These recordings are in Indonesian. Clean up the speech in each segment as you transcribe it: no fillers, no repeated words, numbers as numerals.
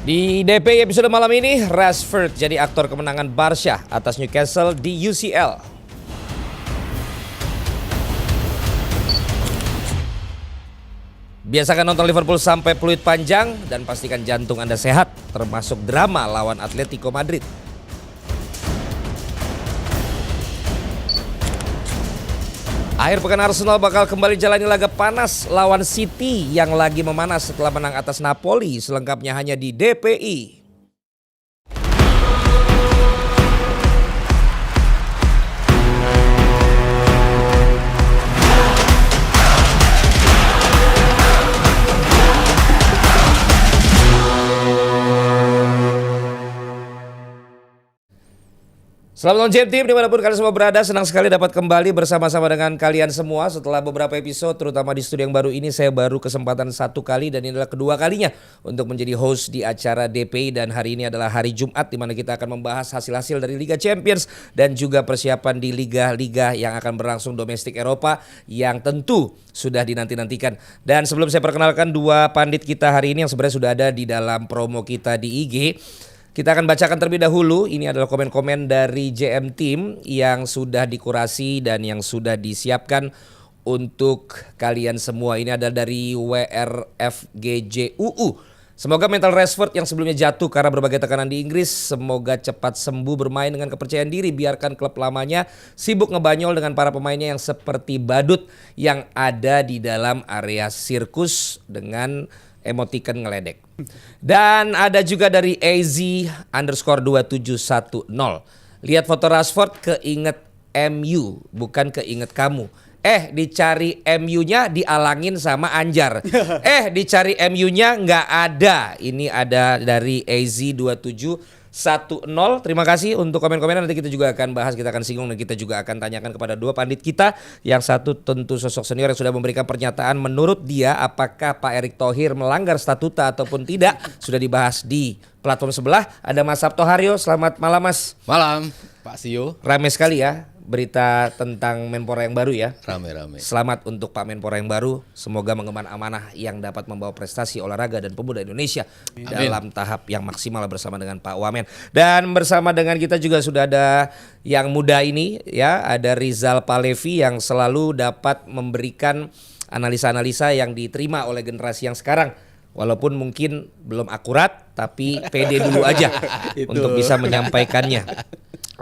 Di DPI episode malam ini, Rashford jadi aktor kemenangan Barca atas Newcastle di UCL. Biasakan nonton Liverpool sampai peluit panjang dan pastikan jantung Anda sehat, termasuk drama lawan Atletico Madrid. Akhir pekan Arsenal bakal kembali jalani laga panas lawan City yang lagi memanas setelah menang atas Napoli. Selengkapnya hanya di DPI. Selamat malam Team, dimanapun kalian semua berada, senang sekali dapat kembali bersama-sama dengan kalian semua. Setelah beberapa episode, terutama di studio yang baru ini, saya baru kesempatan satu kali dan ini adalah kedua kalinya untuk menjadi host di acara DPI. Dan hari ini adalah hari Jumat di mana kita akan membahas hasil-hasil dari Liga Champions dan juga persiapan di liga-liga yang akan berlangsung domestik Eropa yang tentu sudah dinanti-nantikan. Dan sebelum saya perkenalkan dua pandit kita hari ini yang sebenarnya sudah ada di dalam promo kita di IG, kita akan bacakan terlebih dahulu. Ini adalah komen-komen dari JM Team yang sudah dikurasi dan yang sudah disiapkan untuk kalian semua. Ini adalah dari WRFGJUU. Semoga mental Rashford yang sebelumnya jatuh karena berbagai tekanan di Inggris, semoga cepat sembuh bermain dengan kepercayaan diri. Biarkan klub lamanya sibuk ngebanyol dengan para pemainnya yang seperti badut yang ada di dalam area sirkus dengan emoticon ngeledek. Dan ada juga dari AZ_2710. Lihat foto Rashford keinget MU, bukan keinget kamu. Dicari MU-nya dialangin sama Anjar. Dicari MU-nya nggak ada. Ini ada dari AZ2710. Terima kasih untuk komen-komen. Nanti kita juga akan bahas, kita akan singgung dan kita juga akan tanyakan kepada dua pandit kita. Yang satu tentu sosok senior yang sudah memberikan pernyataan menurut dia apakah Pak Erick Thohir melanggar statuta ataupun tidak. Sudah dibahas di platform sebelah. Ada Mas Sabto Haryo. Selamat malam Mas. Malam Pak Sio. Rame sekali ya berita tentang Menpora yang baru ya. Rame-rame. Selamat untuk Pak Menpora yang baru. Semoga mengemban amanah yang dapat membawa prestasi olahraga dan pemuda Indonesia dalam tahap yang maksimal bersama dengan Pak Wamen. Dan bersama dengan kita juga sudah ada yang muda ini ya, ada Rizal Palevi yang selalu dapat memberikan analisa-analisa yang diterima oleh generasi yang sekarang. Walaupun mungkin belum akurat, tapi pede dulu aja untuk bisa menyampaikannya.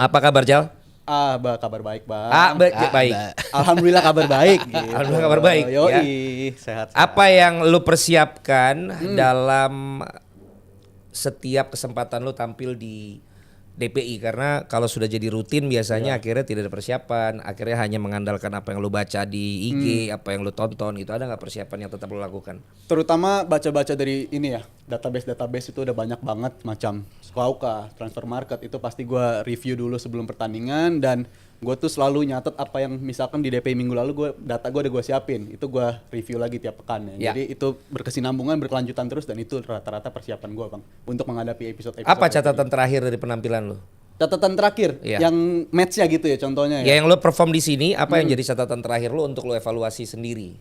Apa kabar Jal? Kabar baik Bang. Baik. Alhamdulillah kabar baik. Gitu. Alhamdulillah kabar baik. Yoi, Ya. sehat. Apa yang lu persiapkan dalam setiap kesempatan lu tampil di DPI? Karena kalau sudah jadi rutin biasanya akhirnya tidak ada persiapan. Akhirnya hanya mengandalkan apa yang lu baca di IG, apa yang lu tonton gitu. Ada nggak persiapan yang tetap lu lakukan? Terutama baca-baca dari ini ya, database itu udah banyak banget macam Skauka, Transfer Market itu pasti gue review dulu sebelum pertandingan dan gue tuh selalu nyatet apa yang misalkan di DPI minggu lalu data gue udah gue siapin, itu gue review lagi tiap pekan ya. Jadi itu berkesinambungan, berkelanjutan terus dan itu rata-rata persiapan gue Bang untuk menghadapi episode. Apa catatan terakhir dari penampilan lu? Catatan terakhir yang match-nya gitu ya contohnya ya. Yang lu perform di sini, apa yang jadi catatan terakhir lu untuk lu evaluasi sendiri?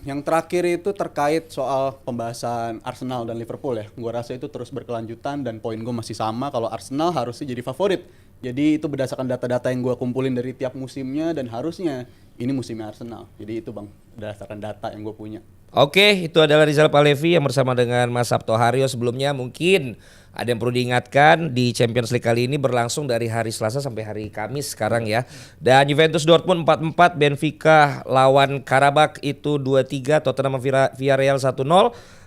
Yang terakhir itu terkait soal pembahasan Arsenal dan Liverpool ya. Gua rasa itu terus berkelanjutan dan poin gue masih sama kalau Arsenal harusnya jadi favorit. Jadi itu berdasarkan data-data yang gua kumpulin dari tiap musimnya dan harusnya ini musimnya Arsenal. Jadi itu Bang, berdasarkan data yang gue punya. Oke, itu adalah Rizal Palevi yang bersama dengan Mas Sabto Haryo. Sebelumnya mungkin ada yang perlu diingatkan, di Champions League kali ini berlangsung dari hari Selasa sampai hari Kamis sekarang ya. Dan Juventus Dortmund 4-4, Benfica lawan Karabakh itu 2-3, Tottenham Villarreal 1-0,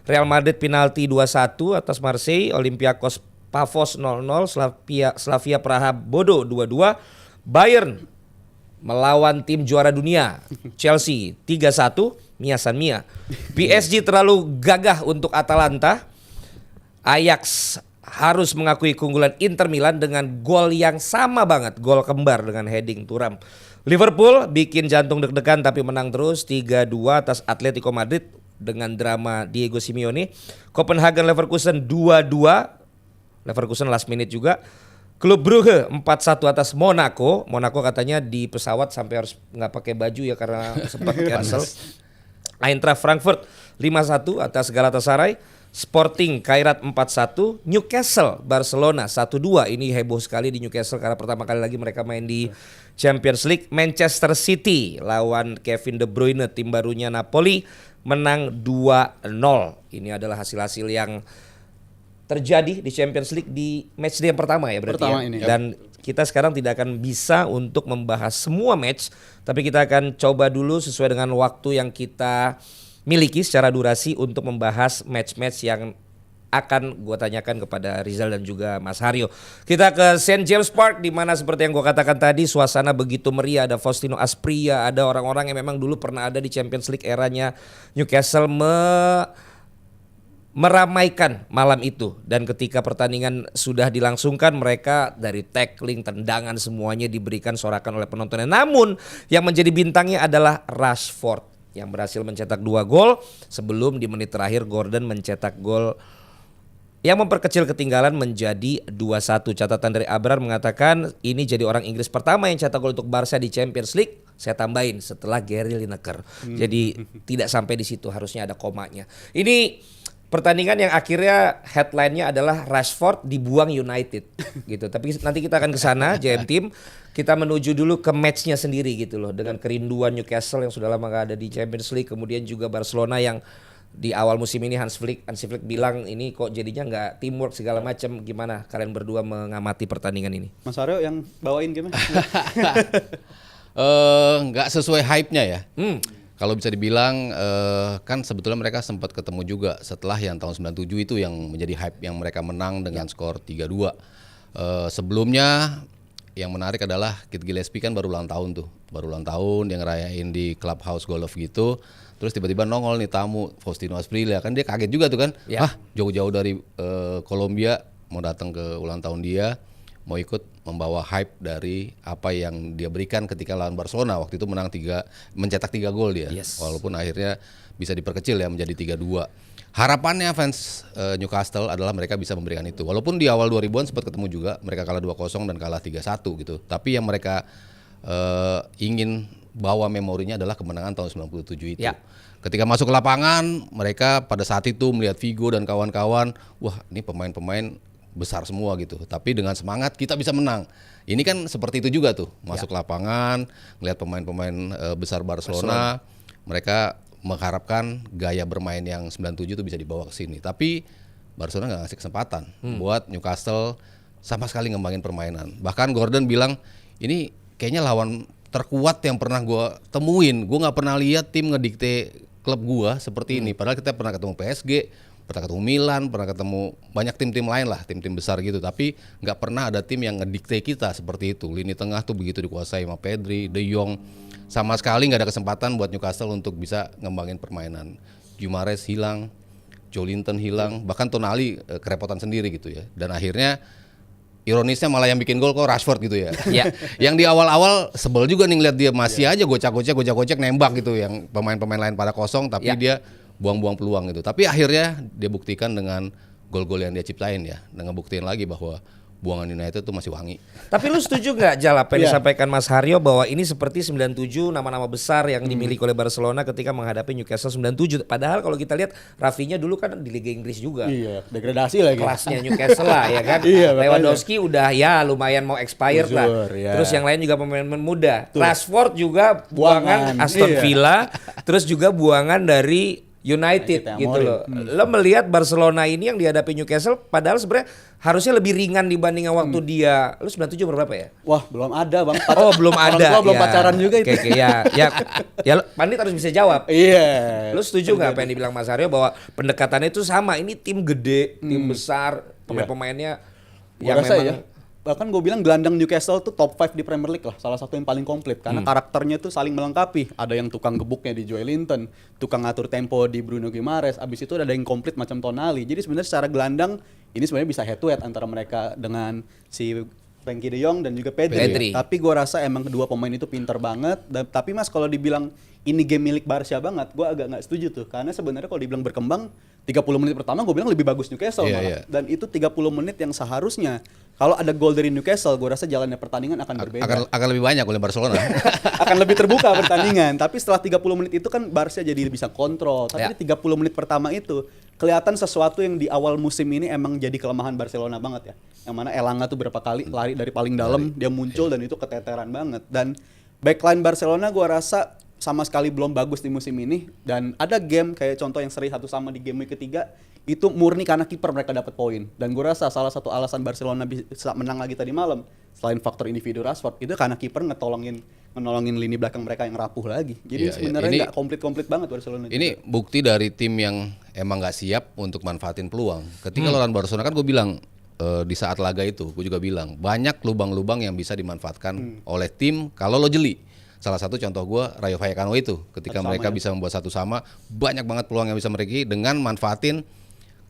Real Madrid penalti 2-1 atas Marseille, Olympiakos Pafos 0-0, Slavia Praha Bodo 2-2, Bayern melawan tim juara dunia Chelsea 3-1, Mia San Mia. PSG terlalu gagah untuk Atalanta. Ajax harus mengakui keunggulan Inter Milan dengan gol yang sama banget, gol kembar dengan heading Thuram. Liverpool bikin jantung deg-degan tapi menang terus 3-2 atas Atletico Madrid dengan drama Diego Simeone. Copenhagen Leverkusen 2-2. Leverkusen last minute juga. Klub Brugge 4-1 atas Monaco. Monaco katanya di pesawat sampai harus nggak pakai baju ya karena sempat cancel. Eintracht Frankfurt 5-1 atas Galatasaray. Sporting Kairat 4-1, Newcastle Barcelona 1-2. Ini heboh sekali di Newcastle karena pertama kali lagi mereka main di Champions League. Manchester City lawan Kevin De Bruyne, tim barunya Napoli, menang 2-0. Ini adalah hasil-hasil yang terjadi di Champions League di matchday yang pertama ya berarti pertama ya. ini. Dan kita sekarang tidak akan bisa untuk membahas semua match, tapi kita akan coba dulu sesuai dengan waktu yang kita miliki secara durasi untuk membahas match-match yang akan gue tanyakan kepada Rizal dan juga Mas Haryo. Kita ke St. James Park di mana seperti yang gue katakan tadi suasana begitu meriah. Ada Faustino Asprilla, ada orang-orang yang memang dulu pernah ada di Champions League eranya Newcastle meramaikan malam itu, dan ketika pertandingan sudah dilangsungkan mereka dari tackling, tendangan semuanya diberikan sorakan oleh penontonnya. Namun yang menjadi bintangnya adalah Rashford yang berhasil mencetak 2 gol sebelum di menit terakhir Gordon mencetak gol yang memperkecil ketinggalan menjadi 2-1. Catatan dari Abrar mengatakan ini jadi orang Inggris pertama yang cetak gol untuk Barca di Champions League. Saya tambahin setelah Gary Lineker. Jadi tidak sampai di situ, harusnya ada komanya. Ini pertandingan yang akhirnya headline-nya adalah Rashford dibuang United gitu. Tapi nanti kita akan ke sana JM Team. Kita menuju dulu ke match-nya sendiri gitu loh, dengan kerinduan Newcastle yang sudah lama gak ada di Champions League, kemudian juga Barcelona yang di awal musim ini Hansi Flick bilang ini kok jadinya nggak teamwork segala macam. Gimana kalian berdua mengamati pertandingan ini? Mas Aryo yang bawain gimana? Nggak sesuai hype-nya ya. Kalau bisa dibilang kan sebetulnya mereka sempat ketemu juga setelah yang tahun 97 itu yang menjadi hype, yang mereka menang dengan skor 3-2. Sebelumnya yang menarik adalah Kit Gillespie kan baru ulang tahun tuh. Baru ulang tahun yang ngerayain di Clubhouse Golf gitu. Terus tiba-tiba nongol nih tamu Faustino Asprilla, kan dia kaget juga tuh kan. Jauh-jauh dari Kolombia mau datang ke ulang tahun dia, mau ikut membawa hype dari apa yang dia berikan ketika lawan Barcelona. Waktu itu mencetak 3 gol dia. Walaupun akhirnya bisa diperkecil ya menjadi 3-2. Harapannya fans Newcastle adalah mereka bisa memberikan itu. Walaupun di awal 2000-an sempat ketemu juga, mereka kalah 2-0 dan kalah 3-1 gitu. Tapi yang mereka ingin bawa memorinya adalah kemenangan tahun 97 itu. Ketika masuk ke lapangan, mereka pada saat itu melihat Figo dan kawan-kawan, wah ini pemain-pemain besar semua gitu. Tapi dengan semangat kita bisa menang. Ini kan seperti itu juga tuh, masuk lapangan, melihat pemain-pemain besar Barcelona, mereka mengharapkan gaya bermain yang 97 itu bisa dibawa ke sini. Tapi Barcelona nggak ngasih kesempatan buat Newcastle sama sekali ngembangin permainan. Bahkan Gordon bilang ini kayaknya lawan terkuat yang pernah gue temuin. Gue nggak pernah lihat tim ngedikte klub gue seperti ini. Padahal kita pernah ketemu PSG, pernah ketemu Milan, pernah ketemu banyak tim-tim lain lah, tim-tim besar gitu. Tapi nggak pernah ada tim yang ngedikte kita seperti itu. Lini tengah tuh begitu dikuasai sama Pedri, De Jong. Sama sekali nggak ada kesempatan buat Newcastle untuk bisa ngembangin permainan. Guimaraes hilang, Joelinton hilang, bahkan Tonali kerepotan sendiri gitu ya. Dan akhirnya ironisnya malah yang bikin gol kok Rashford gitu ya. Yang di awal-awal sebel juga nih ngeliat dia masih aja gocek-gocek nembak gitu, yang pemain-pemain lain pada kosong tapi dia buang-buang peluang gitu. Tapi akhirnya dia buktikan dengan gol-gol yang dia ciptain ya, dengan buktiin lagi bahwa buangan United tuh masih wangi. Tapi lu setuju gak Jal apa yang disampaikan Mas Haryo bahwa ini seperti 97 nama-nama besar yang dimiliki oleh Barcelona ketika menghadapi Newcastle 97. Padahal kalau kita lihat Rafinha dulu kan di Liga Inggris juga. Iya, degradasi lagi. Kelasnya Newcastle lah ya kan. Lewandowski udah ya lumayan mau expired lah. Terus yang lain juga pemain muda. Rashford juga buangan Aston Villa. Terus juga buangan dari United gitu loh. Lo melihat Barcelona ini yang dihadapi Newcastle padahal sebenarnya harusnya lebih ringan dibanding waktu dia. Lu 97 berapa ya? Wah, belum ada, Bang. Oh, belum ada. Belum pacaran juga itu. Ya, Pandit harus bisa jawab. Iya. Lu setuju nggak apa yang dibilang Mas Aryo bahwa pendekatannya itu sama? Ini tim gede, tim besar, pemain-pemainnya yang memang bahkan gue bilang gelandang Newcastle tuh top 5 di Premier League lah, salah satu yang paling komplit karena karakternya tuh saling melengkapi. Ada yang tukang gebuknya di Joelinton, tukang ngatur tempo di Bruno Guimaraes, abis itu ada yang komplit macam Tonali. Jadi sebenarnya secara gelandang ini sebenarnya bisa head to head antara mereka dengan si Frenkie De Jong dan juga Pedri. Tapi gue rasa emang kedua pemain itu pinter banget. Tapi Mas kalau dibilang ini game milik Barca banget, gue agak nggak setuju tuh. Karena sebenarnya kalau dibilang berkembang 30 menit pertama gue bilang lebih bagus Newcastle malah. Dan itu 30 menit yang seharusnya kalau ada gol dari Newcastle, gue rasa jalannya pertandingan akan berbeda. Akan lebih banyak oleh Barcelona. Akan lebih terbuka pertandingan. Tapi setelah 30 menit itu kan Barca jadi bisa kontrol. Tapi Ya. di 30 menit pertama itu kelihatan sesuatu yang di awal musim ini emang jadi kelemahan Barcelona banget ya. Yang mana Elanga tuh berapa kali lari dari paling dalam, dia muncul dan itu keteteran banget. Dan backline Barcelona gue rasa sama sekali belum bagus di musim ini. Dan ada game kayak contoh yang seri 1-1 di game week ketiga, itu murni karena kiper mereka dapat poin. Dan gue rasa salah satu alasan Barcelona bisa menang lagi tadi malam, selain faktor individu Rashford, itu karena kiper ngenolongin lini belakang mereka yang rapuh lagi. Jadi Iya, sebenarnya ini- nggak komplit banget Barcelona. Ini juga. bukti dari tim yang emang nggak siap untuk manfaatin peluang. Ketika lawan Barcelona kan gue bilang di saat laga itu, gue juga bilang banyak lubang-lubang yang bisa dimanfaatkan oleh tim kalau lo jeli. Salah satu contoh gue Rayo Vallecano itu, ketika 1-1 mereka ya. bisa membuat 1-1, banyak banget peluang yang bisa mereka dengan manfaatin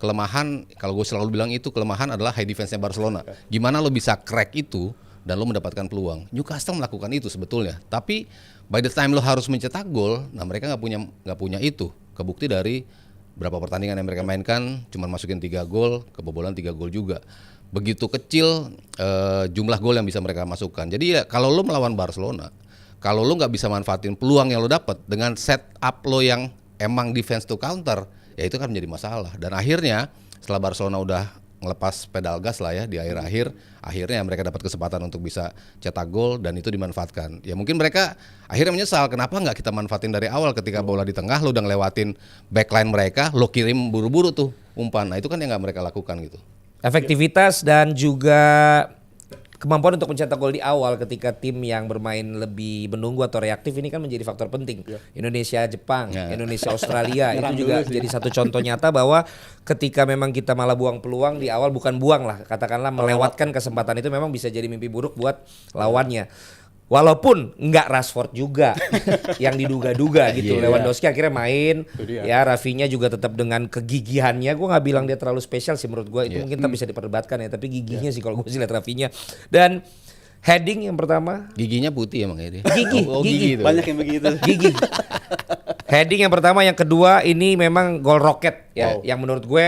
kelemahan. Kalau gue selalu bilang itu kelemahan adalah high defense-nya Barcelona. Gimana lo bisa crack itu dan lo mendapatkan peluang. Newcastle melakukan itu sebetulnya, tapi by the time lo harus mencetak gol, nah mereka nggak punya itu. Kebukti dari berapa pertandingan yang mereka mainkan, cuma masukin 3 gol, kebobolan 3 gol juga. Begitu kecil jumlah gol yang bisa mereka masukkan. Jadi ya kalau lo melawan Barcelona, kalau lo nggak bisa manfaatin peluang yang lo dapat dengan setup lo yang emang defense to counter, ya itu kan menjadi masalah. Dan akhirnya setelah Barcelona udah ngelepas pedal gas lah ya di akhir-akhir, akhirnya mereka dapat kesempatan untuk bisa cetak gol dan itu dimanfaatkan. Ya mungkin mereka akhirnya menyesal kenapa nggak kita manfaatin dari awal ketika bola di tengah, lo udah ngelewatin backline mereka, lo kirim buru-buru tuh umpan. Nah itu kan yang nggak mereka lakukan gitu. Efektivitas dan juga kemampuan untuk mencetak gol di awal ketika tim yang bermain lebih menunggu atau reaktif ini kan menjadi faktor penting. Indonesia Jepang, Ya. Indonesia Australia itu Nyerang juga dulu sih. jadi satu contoh nyata bahwa ketika memang kita malah buang peluang di awal, bukan buang lah, katakanlah melewatkan kesempatan itu memang bisa jadi mimpi buruk buat lawannya. Walaupun nggak Rashford juga yang diduga-duga gitu. Iya. Lewandowski akhirnya main, Itu dia. ya Rafinha juga tetap dengan kegigihannya. Gue nggak bilang dia terlalu spesial sih menurut gue. Itu Iya. mungkin tak bisa diperdebatkan ya. Tapi giginya sih kalau gue sih lihat Rafinha. Dan heading yang pertama, Giginya putih emang ya dia. Gigi, Oh, gigi. itu. Banyak yang begitu. gigi. Heading yang pertama, yang kedua ini memang gol roket ya. Wow. Yang menurut gue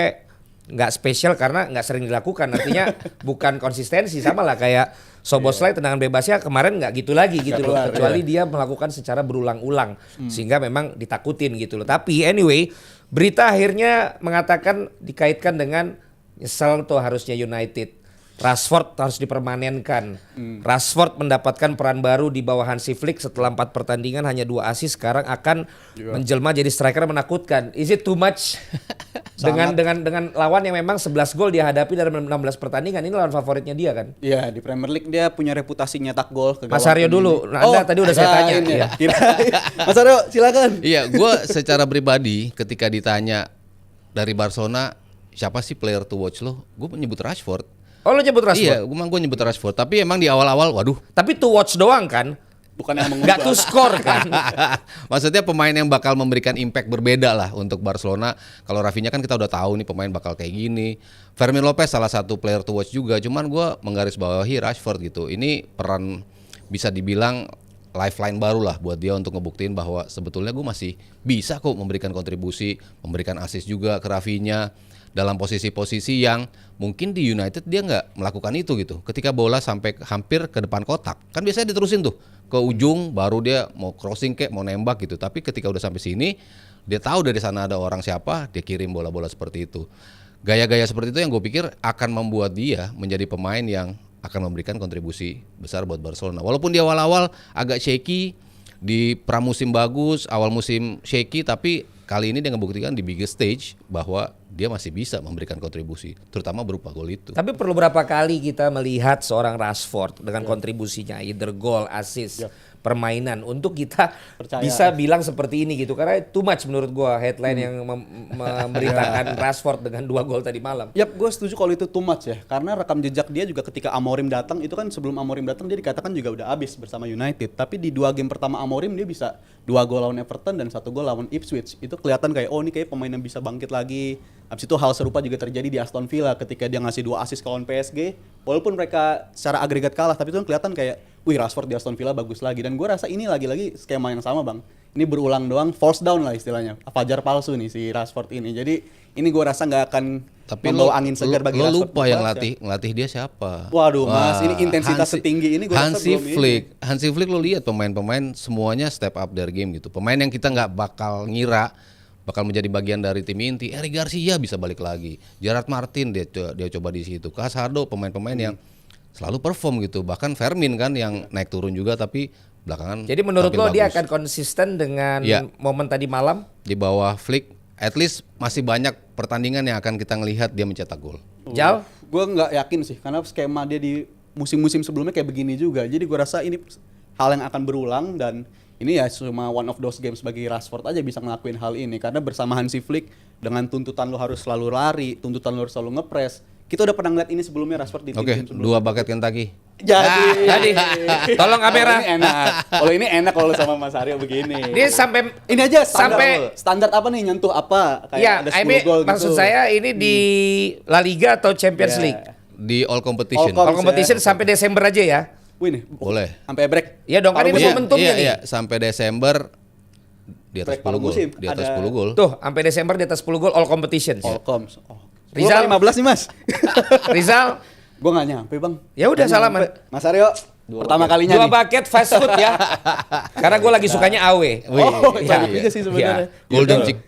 nggak spesial karena nggak sering dilakukan. Artinya bukan konsistensi, sama lah kayak Soboslai tendangan bebasnya kemarin nggak gitu lagi gitu loh. keluar, Kecuali dia melakukan secara berulang-ulang sehingga memang ditakutin gitu loh. Tapi anyway, berita akhirnya mengatakan dikaitkan dengan nyesel tuh harusnya United. Rashford harus dipermanenkan. Rashford mendapatkan peran baru di bawah Hansi Flick setelah 4 pertandingan hanya 2 assist, sekarang akan menjelma jadi striker menakutkan. Is it too much? dengan lawan yang memang 11 gol dia hadapi dalam 16 pertandingan. Ini lawan favoritnya dia kan. Iya, di Premier League dia punya reputasi nyetak gol ke Mas gawang Aryo tim dulu. ini. Anda tadi udah saya tanya. kirain ya. Iya. Kirain. Mas Aryo, silakan. Iya, gue secara pribadi ketika ditanya dari Barcelona siapa sih player to watch lo, gue menyebut Rashford. Oh, lo nyebut Iya, Rashford. gue nyebut Rashford. Tapi emang di awal-awal, waduh, Tapi to watch doang kan? Bukan yang Nggak to mengubah. score kan? maksudnya pemain yang bakal memberikan impact berbeda lah untuk Barcelona. Kalau Rafinha kan kita udah tahu nih pemain bakal kayak gini. Fermin Lopez salah satu player to watch juga. Cuman gue menggarisbawahi Rashford gitu. Ini peran bisa dibilang lifeline baru lah buat dia untuk ngebuktiin bahwa sebetulnya gue masih bisa kok memberikan kontribusi, memberikan assist juga ke Rafinha dalam posisi-posisi yang mungkin di United dia nggak melakukan itu gitu. Ketika bola sampai hampir ke depan kotak, kan biasanya diterusin tuh ke ujung, baru dia mau crossing kayak mau nembak gitu. Tapi ketika udah sampai sini, dia tahu dari sana ada orang siapa, dia kirim bola-bola seperti itu. Gaya-gaya seperti itu yang gue pikir akan membuat dia menjadi pemain yang akan memberikan kontribusi besar buat Barcelona. Walaupun di awal-awal agak shaky, di pramusim bagus, awal musim shaky, tapi kali ini dia ngebuktikan di biggest stage bahwa dia masih bisa memberikan kontribusi, terutama berupa gol itu. Tapi perlu berapa kali kita melihat seorang Rashford dengan kontribusinya, either goal, assist, permainan, untuk kita Percaya. bisa bilang seperti ini gitu. Karena too much menurut gua headline yang memberitakan Rashford dengan 2 gol tadi malam. Yap, gue setuju kalau itu too much ya. Karena rekam jejak dia juga ketika Amorim datang, itu kan sebelum Amorim datang dia dikatakan juga udah habis bersama United. Tapi di 2 game pertama Amorim dia bisa 2 gol lawan Everton dan 1 gol lawan Ipswich. Itu kelihatan kayak, oh ini kayak pemain yang bisa bangkit lagi. Habis itu hal serupa juga terjadi di Aston Villa ketika dia ngasih 2 assist ke lawan PSG. Walaupun mereka secara agregat kalah, tapi itu kan kelihatan kayak, wih Rashford di Aston Villa bagus lagi, dan gue rasa ini lagi-lagi skema yang sama bang. Ini berulang doang, force down lah istilahnya, fajar palsu nih si Rashford ini. Jadi ini gue rasa nggak akan membawa angin segar bagi lo Rashford. lupa yang ngelatih dia siapa? Waduh mas, ini intensitas setinggi ini gue rasa Hansi belum Flick. ini. Hansi Flick lo lihat pemain-pemain semuanya step up their game gitu. Pemain yang kita nggak bakal ngira bakal menjadi bagian dari tim inti. Eric Garcia bisa balik lagi. Gerard Martin dia coba di situ. Casado pemain-pemain yang selalu perform gitu. Bahkan Fermin kan yang naik turun juga tapi belakangan. Jadi menurut tampil lo dia bagus. akan konsisten dengan Iya. momen tadi malam? Di bawah Flick, at least masih banyak pertandingan yang akan kita ngelihat dia mencetak gol. Jal? Gue nggak yakin sih, karena skema dia di musim-musim sebelumnya kayak begini juga. Jadi gue rasa ini hal yang akan berulang, dan ini ya cuma one of those games bagi Rashford aja bisa ngelakuin hal ini. Karena bersama Hansi Flick dengan tuntutan lo harus selalu lari, tuntutan lo harus selalu ngepres. Kita udah pernah ngeliat ini sebelumnya Rashford di Oke, tim-tim sebelumnya. 2 bucket Kentucky. Jadi. Tolong kamera. Kalau ini enak. Kalau ini enak kalau sama Mas Aryo begini. Dia sampai Ini aja standar, sampai- standar apa nih, nyentuh apa? Kayak ya, ada I 10 mean, gol gitu. maksud saya ini di La Liga atau Champions Ya. League? Di all competition. All Kalau competition sampai Desember aja ya. Wih nih, Boleh. sampai break. Iya dong, kan Paruh ini musim. momentumnya nih. Iya, sampai Desember di atas Break paruh 10 gol. musim. Di atas Ada- 10 gol. Tuh, sampai Desember di atas 10 gol all competitions. All coms. Oh. Rizal? 15 nih Mas. Rizal, Gue gak nyampe bang. Ya udah, Nggak salaman. nyampe. Mas Aryo, pertama kalinya 2 nih. bucket fast food ya. Karena gue lagi sukanya AW. Oh, Iya. banyak juga sih sebenarnya.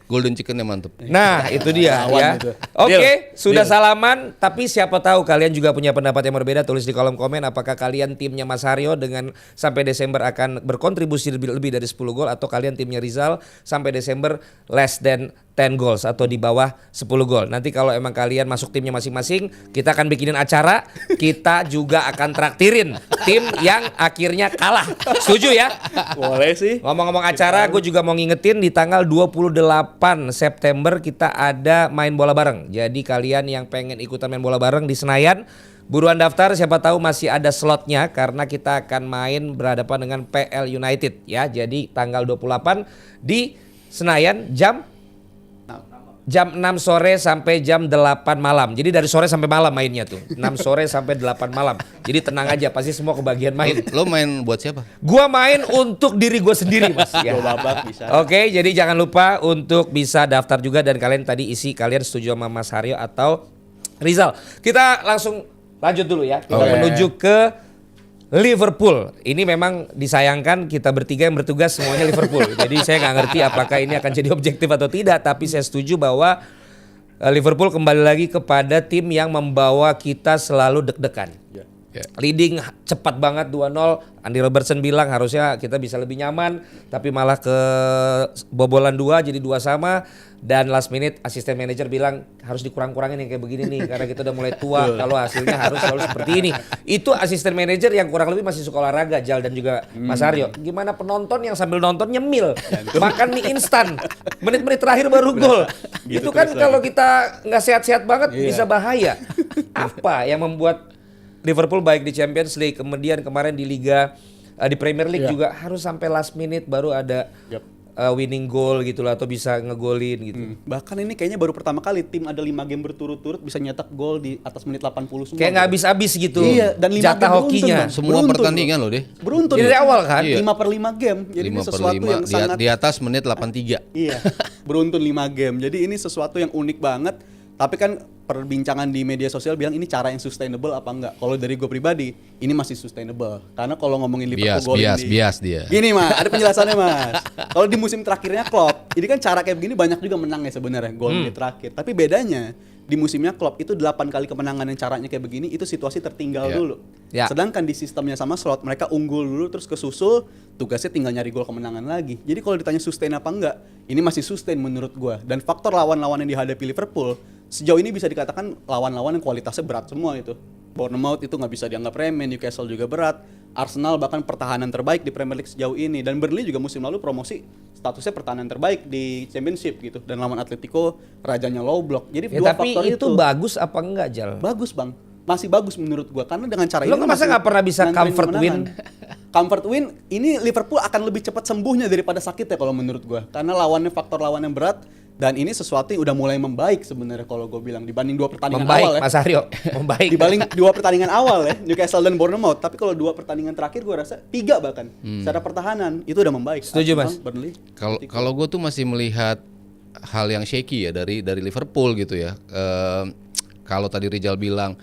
Golden chickennya mantep. Nah, itu dia Lawan ya. itu. Oke, sudah Deal. salaman, tapi siapa tahu kalian juga punya pendapat yang berbeda, tulis di kolom komen apakah kalian timnya Mas Haryo dengan sampai Desember akan berkontribusi lebih dari 10 gol, atau kalian timnya Rizal sampai Desember less than 10 goals atau di bawah 10 gol. Nanti kalau emang kalian masuk timnya masing-masing, kita akan bikinin acara, kita juga akan traktirin tim yang akhirnya kalah. Setuju ya? Boleh sih. Ngomong-ngomong acara, gue juga mau ngingetin di tanggal 28 September kita ada main bola bareng. Jadi kalian yang pengen ikutan main bola bareng di Senayan, buruan daftar, siapa tahu masih ada slotnya karena kita akan main berhadapan dengan PL United ya. Jadi tanggal 28 di Senayan jam 6 sore sampai jam 8 malam. Jadi dari sore sampai malam mainnya tuh. 6 sore sampai 8 malam. Jadi tenang aja, pasti semua kebagian main. Lo main buat siapa? Gua main untuk diri gue sendiri mas. Ya. 2 babak bisa. Oke, jadi jangan lupa untuk bisa daftar juga, dan kalian tadi isi kalian setuju sama Mas Haryo atau Rizal. Kita langsung lanjut dulu ya. Kita Oke. menuju ke Liverpool. Ini memang disayangkan kita bertiga yang bertugas semuanya Liverpool. Jadi saya nggak ngerti apakah ini akan jadi objektif atau tidak. Tapi saya setuju bahwa Liverpool kembali lagi kepada tim yang membawa kita selalu deg-degan. Ya. Leading cepat banget 2-0. Andy Robertson bilang harusnya kita bisa lebih nyaman, tapi malah ke bobolan 2 jadi 2 sama. Dan last minute asisten manajer bilang harus dikurang-kurangin yang kayak begini nih karena kita udah mulai tua, kalau hasilnya harus selalu seperti ini. Itu asisten manajer yang kurang lebih masih suka olahraga, Jal dan juga Mas Aryo. Gimana penonton yang sambil nonton nyemil, makan mie instan, menit-menit terakhir baru gol. Gitu Itu kan terus kalau lagi. kita nggak sehat-sehat banget Iya. bisa bahaya. Apa yang membuat Liverpool baik di Champions League, kemudian kemarin di Liga, di Premier League Iya. juga harus sampai last minute baru ada Yap. winning goal gitu lah, atau bisa ngegolin gitu. Bahkan ini kayaknya baru pertama kali tim ada 5 game berturut-turut bisa nyetak gol di atas menit 80 semua. Kayak nggak habis-habis gitu. Iya, dan 5 jatah game beruntun, hokinya. Bang. Semua Beruntun pertandingan loh deh. Beruntun. Dari awal kan? Iya. 5/5 game. Jadi ini 5 per sesuatu 5 yang sangat di atas menit 83. Iya, beruntun 5 game. Jadi ini sesuatu yang unik banget. Tapi kan perbincangan di media sosial bilang ini cara yang sustainable apa enggak. Kalau dari gue pribadi, ini masih sustainable. Karena kalau ngomongin Liverpool Bias dia. Gini mas, ada penjelasannya mas. Kalau di musim terakhirnya Klopp, ini kan cara kayak begini banyak juga menangnya sebenarnya gol menit terakhir. Tapi bedanya di musimnya Klopp itu 8 kali kemenangan yang caranya kayak begini itu situasi tertinggal Iya. dulu. Ya. Sedangkan di sistemnya sama Slot mereka unggul dulu terus kesusul, tugasnya tinggal nyari gol kemenangan lagi. Jadi kalau ditanya sustain apa enggak, ini masih sustain menurut gua. Dan faktor lawan-lawan yang dihadapi Liverpool sejauh ini bisa dikatakan lawan-lawan yang kualitasnya berat semua itu. Bournemouth itu nggak bisa dianggap remeh, Newcastle juga berat, Arsenal bahkan pertahanan terbaik di Premier League sejauh ini, dan Burnley juga musim lalu promosi statusnya pertahanan terbaik di Championship gitu, dan lawan Atletico rajanya low block. Jadi Ya, dua tapi faktor itu bagus apa enggak, Jal? bagus bang, masih bagus menurut gua karena dengan cara Lo ini masa masih nggak pernah bisa nganterin comfort kemenangan. win? Comfort win ini Liverpool akan lebih cepat sembuhnya daripada sakitnya kalau menurut gua, karena lawannya faktor lawan yang berat Dan ini sesuatu yang udah mulai membaik sebenarnya kalau gue bilang dibanding 2 pertandingan Membaik, awal ya. Mas Aryo. Membaik. Dibanding 2 pertandingan awal ya, Newcastle dan Bournemouth. Tapi kalau 2 pertandingan terakhir gue rasa 3 bahkan secara pertahanan itu udah membaik. Setuju, Mas. Burnley. Kalau gue tuh masih melihat hal yang shaky ya dari Liverpool gitu ya. Kalau tadi Rizal bilang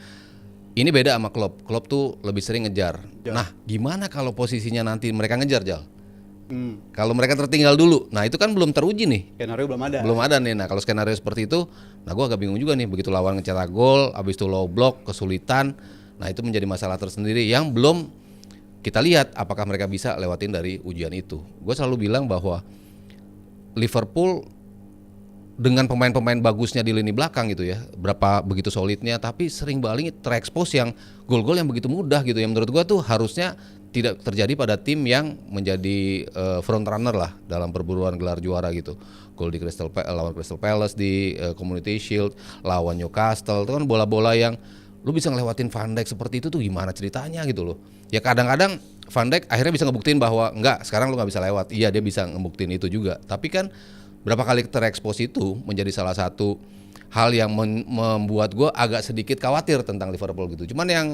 ini beda sama Klopp. Klopp tuh lebih sering ngejar. Nah, gimana kalau posisinya nanti mereka ngejar, Jal? Kalau mereka tertinggal dulu, nah itu kan belum teruji nih. Skenario belum ada. Belum ada nih. Nah kalau skenario seperti itu, nah gue agak bingung juga nih. Begitu lawan ngecetak gol, abis itu low block, kesulitan. Nah itu menjadi masalah tersendiri yang belum kita lihat apakah mereka bisa lewatin dari ujian itu. Gue selalu bilang bahwa Liverpool dengan pemain-pemain bagusnya di lini belakang gitu ya, berapa begitu solidnya, tapi sering banget terekspos yang gol-gol yang begitu mudah gitu. Yang menurut gue tuh harusnya tidak terjadi pada tim yang menjadi front runner lah dalam perburuan gelar juara gitu. Gol di lawan Crystal Palace di Community Shield, lawan Newcastle, itu kan bola-bola yang lu bisa ngelewatin Van Dijk seperti itu tuh gimana ceritanya gitu loh. Ya kadang-kadang Van Dijk akhirnya bisa ngebuktiin bahwa enggak, sekarang lu nggak bisa lewat. Iya dia bisa ngebuktiin itu juga. Tapi kan berapa kali terekspos itu menjadi salah satu hal yang membuat gue agak sedikit khawatir tentang Liverpool gitu. Cuman yang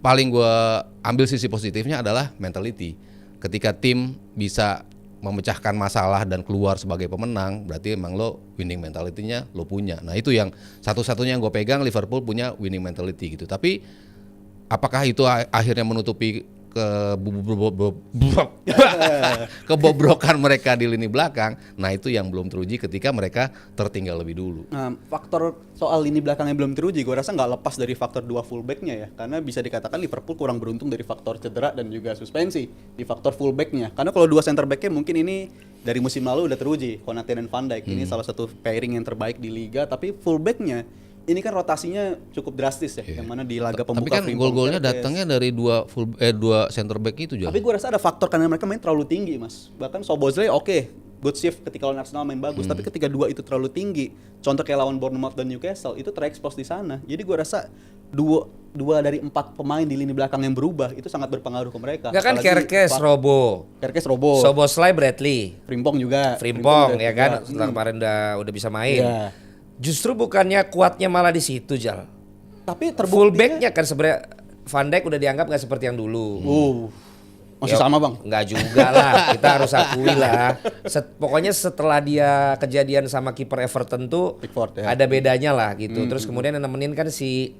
paling gue ambil sisi positifnya adalah mentality. Ketika tim bisa memecahkan masalah dan keluar sebagai pemenang, berarti emang lo winning mentality-nya lo punya. Nah itu yang satu-satunya yang gue pegang, Liverpool punya winning mentality gitu. Tapi apakah itu akhirnya menutupi kebobrokan mereka di lini belakang? Nah itu yang belum teruji ketika mereka tertinggal lebih dulu. Nah, faktor soal lini belakang yang belum teruji, gue rasa nggak lepas dari faktor 2 fullbacknya ya. Karena bisa dikatakan Liverpool kurang beruntung dari faktor cedera dan juga suspensi di faktor fullbacknya. Karena kalau 2 center backnya mungkin ini dari musim lalu udah teruji, Konate dan Van Dijk. Ini salah satu pairing yang terbaik di liga, tapi fullbacknya ini kan rotasinya cukup drastis ya, yang mana di laga pembuka. Tapi kan gol-golnya datangnya dari dua center back itu Jal. Tapi gue rasa ada faktor karena mereka main terlalu tinggi, Mas. Bahkan Szoboszlai good shift ketika lawan Arsenal main bagus, tapi ketika 2 itu terlalu tinggi, contoh kayak lawan Bournemouth dan Newcastle itu terekspos di sana. Jadi gue rasa dua dari 4 pemain di lini belakang yang berubah itu sangat berpengaruh ke mereka. Enggak kan Kerkes, Robo, Szoboszlai, Bradley, Frimpong juga. Frimpong ya kan, setelah kemarin udah bisa main. Iya. Justru bukannya kuatnya malah di situ, Jal. Tapi Fullbacknya kan sebenarnya Van Dijk udah dianggap nggak seperti yang dulu. Masih sama Bang? Nggak juga lah, kita harus akui lah. Pokoknya setelah dia kejadian sama kiper Everton tuh Pickford, ya. ada bedanya lah gitu. Terus kemudian yang nemenin kan si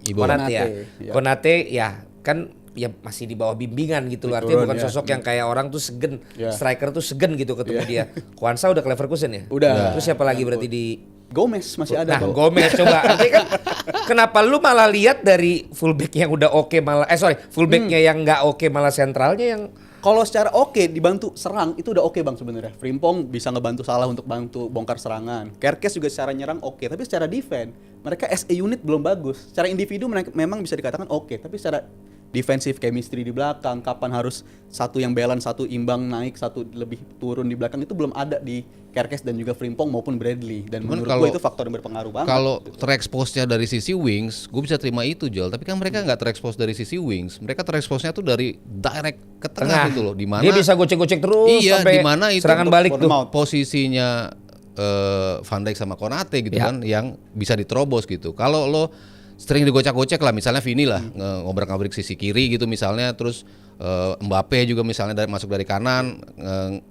Konate ya. Iya. Konate ya kan ya masih di bawah bimbingan gitu loh. Artinya bukan sosok yang kayak orang tuh segen, striker tuh segen gitu ketemu dia. Kwanza udah ke Leverkusen ya? Udah. Terus siapa lagi berarti di Gomez masih ada. Nah, Gomez coba. Artinya kan kenapa lu malah lihat dari fullback yang udah oke malah fullbacknya yang nggak oke malah sentralnya yang Kalau secara dibantu serang itu udah oke Bang sebenarnya. Frimpong bisa ngebantu Salah untuk bantu bongkar serangan. Kerkes juga secara nyerang oke, tapi secara defense mereka as a unit belum bagus. Secara individu mereka memang bisa dikatakan oke, tapi secara defensive chemistry di belakang, kapan harus satu yang balance, satu imbang naik, satu lebih turun di belakang itu belum ada di Kerkes dan juga Frimpong maupun Bradley. Dan menurut gue itu faktor yang berpengaruh banget. Kalau terekspos-nya dari sisi wings, gue bisa terima itu Jal. Tapi kan mereka nggak terekspos dari sisi wings, mereka tereksposnya tuh dari direct ke tengah gitu loh. Di mana dia bisa gocek-gocek terus iya, sampai di mana itu serangan balik tuh. Posisinya Van Dijk sama Konate gitu kan yang bisa diterobos gitu. Kalau lo sering digocek-gocek lah, misalnya Vini lah ngobrak-ngabrik sisi kiri gitu misalnya, terus Mbappe juga misalnya masuk dari kanan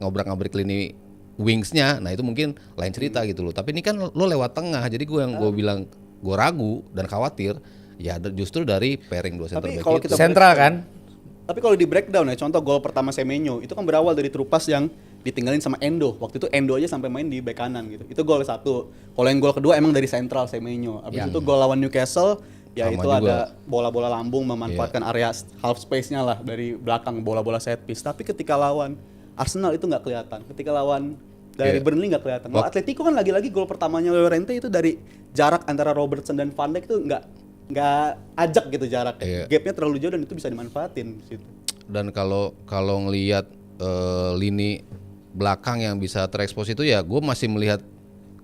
ngobrak-ngabrik lini wingsnya, nah itu mungkin lain cerita gitu loh. Tapi ini kan lo lewat tengah, jadi gue bilang gue ragu dan khawatir ya justru dari pairing 2 center back itu. Sentral kan? Tapi kalau di breakdown ya, contoh gol pertama Semenyo itu kan berawal dari trupas yang ditinggalin sama Endo. Waktu itu Endo aja sampai main di bek kanan gitu. Itu gol 1. Kalau yang gol kedua emang dari sentral Semenyo. Habis itu gol lawan Newcastle ya sama itu juga. ada bola-bola lambung memanfaatkan area half space-nya lah dari belakang, bola-bola set piece. Tapi ketika lawan Arsenal itu nggak kelihatan. Ketika lawan dari Burnley nggak kelihatan. Kalau Atletico kan lagi-lagi gol pertamanya Llorente itu dari jarak antara Robertson dan Van Dijk itu nggak ajak gitu jaraknya. Gapnya terlalu jauh dan itu bisa dimanfaatin situ. Dan kalau ngelihat lini belakang yang bisa terekspos itu ya gue masih melihat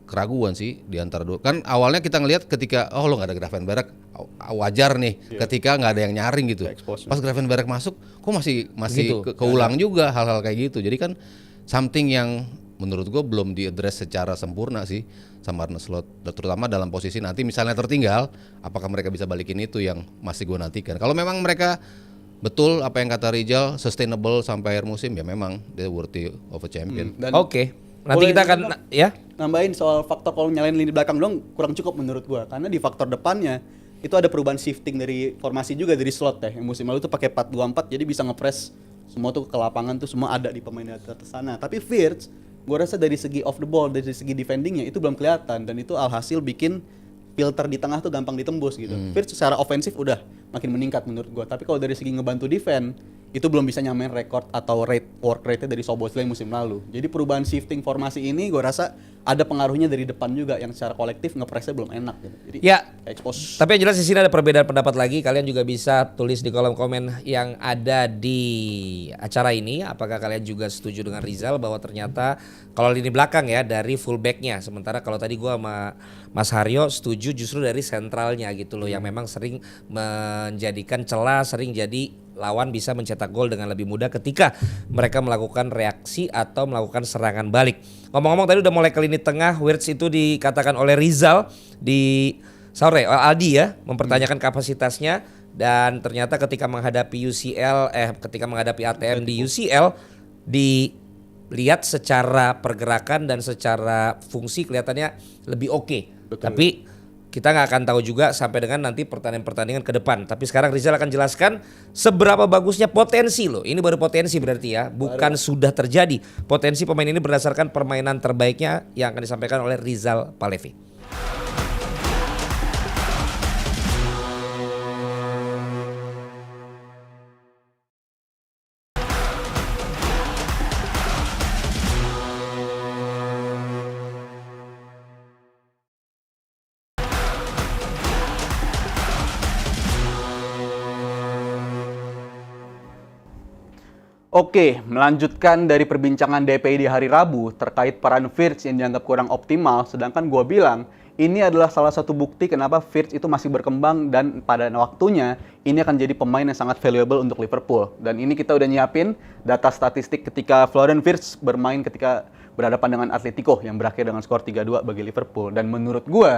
keraguan sih di antara dua. Kan awalnya kita ngelihat ketika lo nggak ada Gravenberch wajar nih ketika nggak ada yang nyaring gitu. Pas Gravenberch masuk kok masih gitu. Keulang juga hal-hal kayak gitu. Jadi kan something yang menurut gue belum diaddress secara sempurna sih sama Arne Slot, terutama dalam posisi nanti misalnya tertinggal, apakah mereka bisa balikin itu yang masih gue nantikan. Kalau memang mereka betul apa yang kata Rizal sustainable sampai akhir musim, ya memang dia worthy of a champion. Oke. Nanti kita akan ya. Nambahin soal faktor kalau nyalain lini belakang dong kurang cukup menurut gua, karena di faktor depannya itu ada perubahan shifting dari formasi juga dari Slot ya. Yang musim lalu tuh pakai 4-2-4 jadi bisa ngepres semua tuh ke lapangan tuh semua ada di pemain di atas sana. Tapi Virts gua rasa dari segi off the ball, dari segi defendingnya itu belum kelihatan, dan itu alhasil bikin filter di tengah tuh gampang ditembus gitu. Virts secara ofensif udah makin meningkat menurut gua, tapi kalau dari segi ngebantu defense itu belum bisa nyamain rekor atau work rate-nya dari Szoboszlai musim lalu. Jadi perubahan shifting formasi ini gue rasa ada pengaruhnya dari depan juga yang secara kolektif ngepresnya belum enak gitu. Jadi Ya. expose. Tapi yang jelas di sini ada perbedaan pendapat lagi. Kalian juga bisa tulis di kolom komen yang ada di acara ini. Apakah kalian juga setuju dengan Rizal bahwa ternyata kalau lini belakang ya dari fullbacknya. Sementara kalau tadi gua sama Mas Haryo setuju justru dari sentralnya gitu loh, yang memang sering menjadikan celah, sering jadi lawan bisa mencetak gol dengan lebih mudah ketika mereka melakukan reaksi atau melakukan serangan balik. Ngomong-ngomong tadi udah mulai ke lini tengah, Wirtz itu dikatakan oleh Rizal di sore Aldi ya mempertanyakan kapasitasnya, dan ternyata ketika menghadapi ketika menghadapi ATM di UCL dilihat secara pergerakan dan secara fungsi kelihatannya lebih oke. Tapi kita nggak akan tahu juga sampai dengan nanti pertandingan-pertandingan ke depan. Tapi sekarang Rizal akan jelaskan seberapa bagusnya potensi loh. Ini baru potensi berarti ya, bukan sudah terjadi. Potensi pemain ini berdasarkan permainan terbaiknya yang akan disampaikan oleh Rizal Pahlavi. Oke, melanjutkan dari perbincangan DPI di hari Rabu terkait peran Virts yang dianggap kurang optimal, sedangkan gue bilang ini adalah salah satu bukti kenapa Virts itu masih berkembang dan pada waktunya ini akan jadi pemain yang sangat valuable untuk Liverpool. Dan ini kita udah nyiapin data statistik ketika Florian Virts bermain ketika berhadapan dengan Atletico yang berakhir dengan skor 3-2 bagi Liverpool. Dan menurut gue,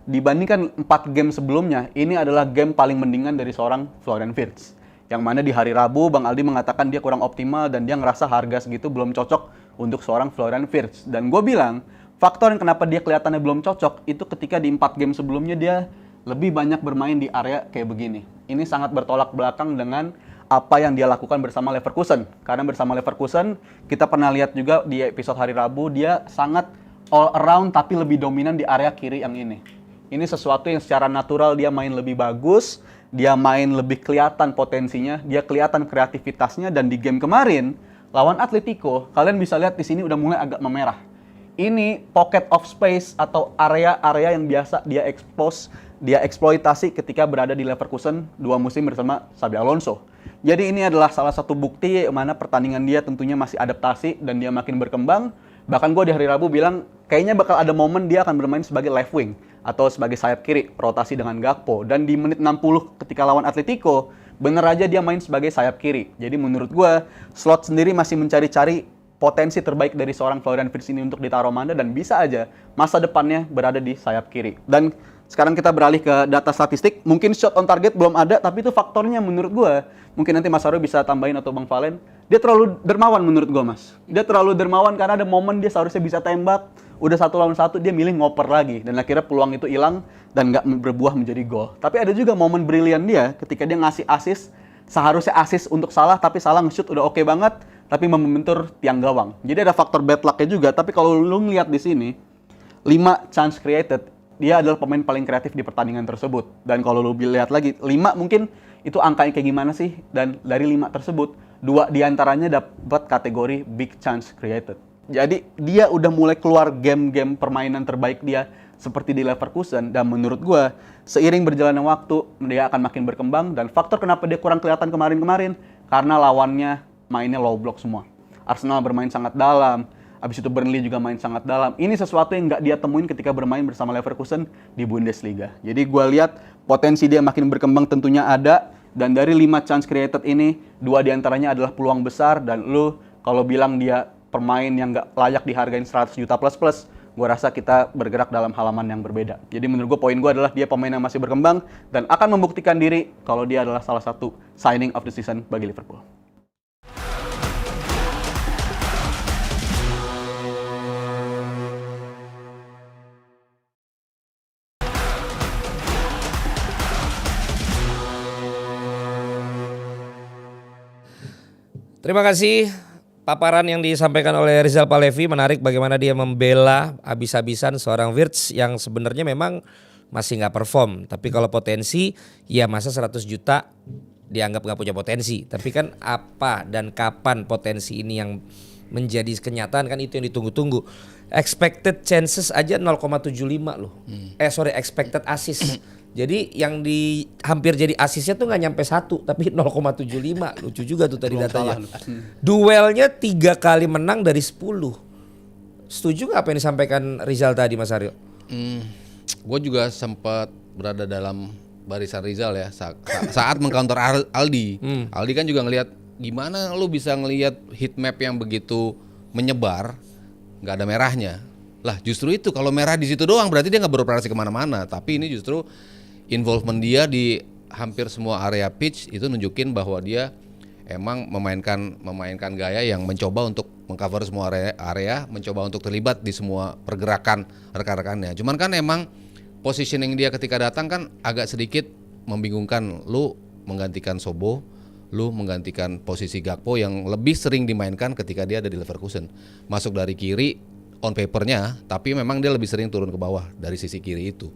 dibandingkan 4 game sebelumnya, ini adalah game paling mendingan dari seorang Florian Virts. Yang mana di hari Rabu Bang Aldi mengatakan dia kurang optimal dan dia ngerasa harga segitu belum cocok untuk seorang Florian Virts. Dan gue bilang faktor yang kenapa dia kelihatannya belum cocok itu ketika di 4 game sebelumnya dia lebih banyak bermain di area kayak begini. Ini sangat bertolak belakang dengan apa yang dia lakukan bersama Leverkusen. Karena bersama Leverkusen kita pernah lihat juga di episode hari Rabu dia sangat all around tapi lebih dominan di area kiri yang ini. Ini sesuatu yang secara natural dia main lebih bagus, dia main lebih kelihatan potensinya, dia kelihatan kreativitasnya, dan di game kemarin lawan Atletico, kalian bisa lihat di sini udah mulai agak memerah. Ini pocket of space atau area-area yang biasa dia expose, dia eksploitasi ketika berada di Leverkusen 2 musim bersama Xabi Alonso. Jadi ini adalah salah satu bukti mana pertandingan dia tentunya masih adaptasi dan dia makin berkembang. Bahkan gue di hari Rabu bilang kayaknya bakal ada momen dia akan bermain sebagai left wing atau sebagai sayap kiri, rotasi dengan Gakpo. Dan di menit 60 ketika lawan Atletico, bener aja dia main sebagai sayap kiri. Jadi menurut gue, Slot sendiri masih mencari-cari potensi terbaik dari seorang Florian Wirtz ini untuk ditaruh mana, dan bisa aja masa depannya berada di sayap kiri. Dan sekarang kita beralih ke data statistik. Mungkin shot on target belum ada, tapi itu faktornya menurut gue. Mungkin nanti Mas Aryo bisa tambahin atau Bang Valen. Dia terlalu dermawan menurut gue, Mas. Dia terlalu dermawan karena ada momen dia seharusnya bisa tembak. Udah 1 lawan 1, dia milih ngoper lagi. Dan akhirnya peluang itu hilang dan nggak berbuah menjadi gol. Tapi ada juga momen brilian dia ketika dia ngasih assist. Seharusnya assist untuk Salah, tapi Salah nge-shoot udah oke banget. Tapi membentur tiang gawang. Jadi ada faktor bad luck-nya juga. Tapi kalau lu ngeliat di sini, 5 chance created, dia adalah pemain paling kreatif di pertandingan tersebut. Dan kalau lu lihat lagi, 5 mungkin itu angkanya kayak gimana sih? Dan dari 5 tersebut, 2 diantaranya dapat kategori big chance created. Jadi dia udah mulai keluar game-game permainan terbaik dia seperti di Leverkusen. Dan menurut gue, seiring berjalannya waktu, dia akan makin berkembang. Dan faktor kenapa dia kurang kelihatan kemarin-kemarin, karena lawannya mainnya low block semua. Arsenal bermain sangat dalam, abis itu Burnley juga main sangat dalam. Ini sesuatu yang nggak dia temuin ketika bermain bersama Leverkusen di Bundesliga. Jadi gue lihat potensi dia makin berkembang tentunya ada. Dan dari 5 chance created ini, 2 diantaranya adalah peluang besar. Dan lu kalau bilang dia pemain yang nggak layak dihargain 100 juta plus, gue rasa kita bergerak dalam halaman yang berbeda. Jadi menurut gue poin gue adalah dia pemain yang masih berkembang dan akan membuktikan diri kalau dia adalah salah satu signing of the season bagi Liverpool. Terima kasih paparan yang disampaikan oleh Rizal Palevi, menarik bagaimana dia membela habis-habisan seorang Wirtz yang sebenarnya memang masih nggak perform. Tapi kalau potensi ya masa 100 juta dianggap nggak punya potensi. Tapi kan apa dan kapan potensi ini yang menjadi kenyataan kan itu yang ditunggu-tunggu. Expected chances aja 0,75 loh. Expected assist. Jadi yang hampir jadi asisnya tuh nggak nyampe 1 tapi 0,75. Lucu juga tuh tadi datanya. Duelnya 3 kali menang dari 10. Setuju nggak apa yang disampaikan Rizal tadi, Mas Aryo? Gue juga sempat berada dalam barisan Rizal ya saat mengcounter Aldi. Aldi kan juga ngelihat gimana lu bisa ngelihat heat map yang begitu menyebar nggak ada merahnya. Lah justru itu kalau merah di situ doang berarti dia nggak beroperasi kemana-mana. Tapi ini justru involvement dia di hampir semua area pitch itu nunjukin bahwa dia emang memainkan gaya yang mencoba untuk mengcover semua area, mencoba untuk terlibat di semua pergerakan rekan-rekannya. Cuman kan emang positioning dia ketika datang kan agak sedikit membingungkan. Lu menggantikan Sobo, lu menggantikan posisi Gakpo yang lebih sering dimainkan ketika dia ada di Leverkusen. Masuk dari kiri on papernya, tapi memang dia lebih sering turun ke bawah dari sisi kiri itu.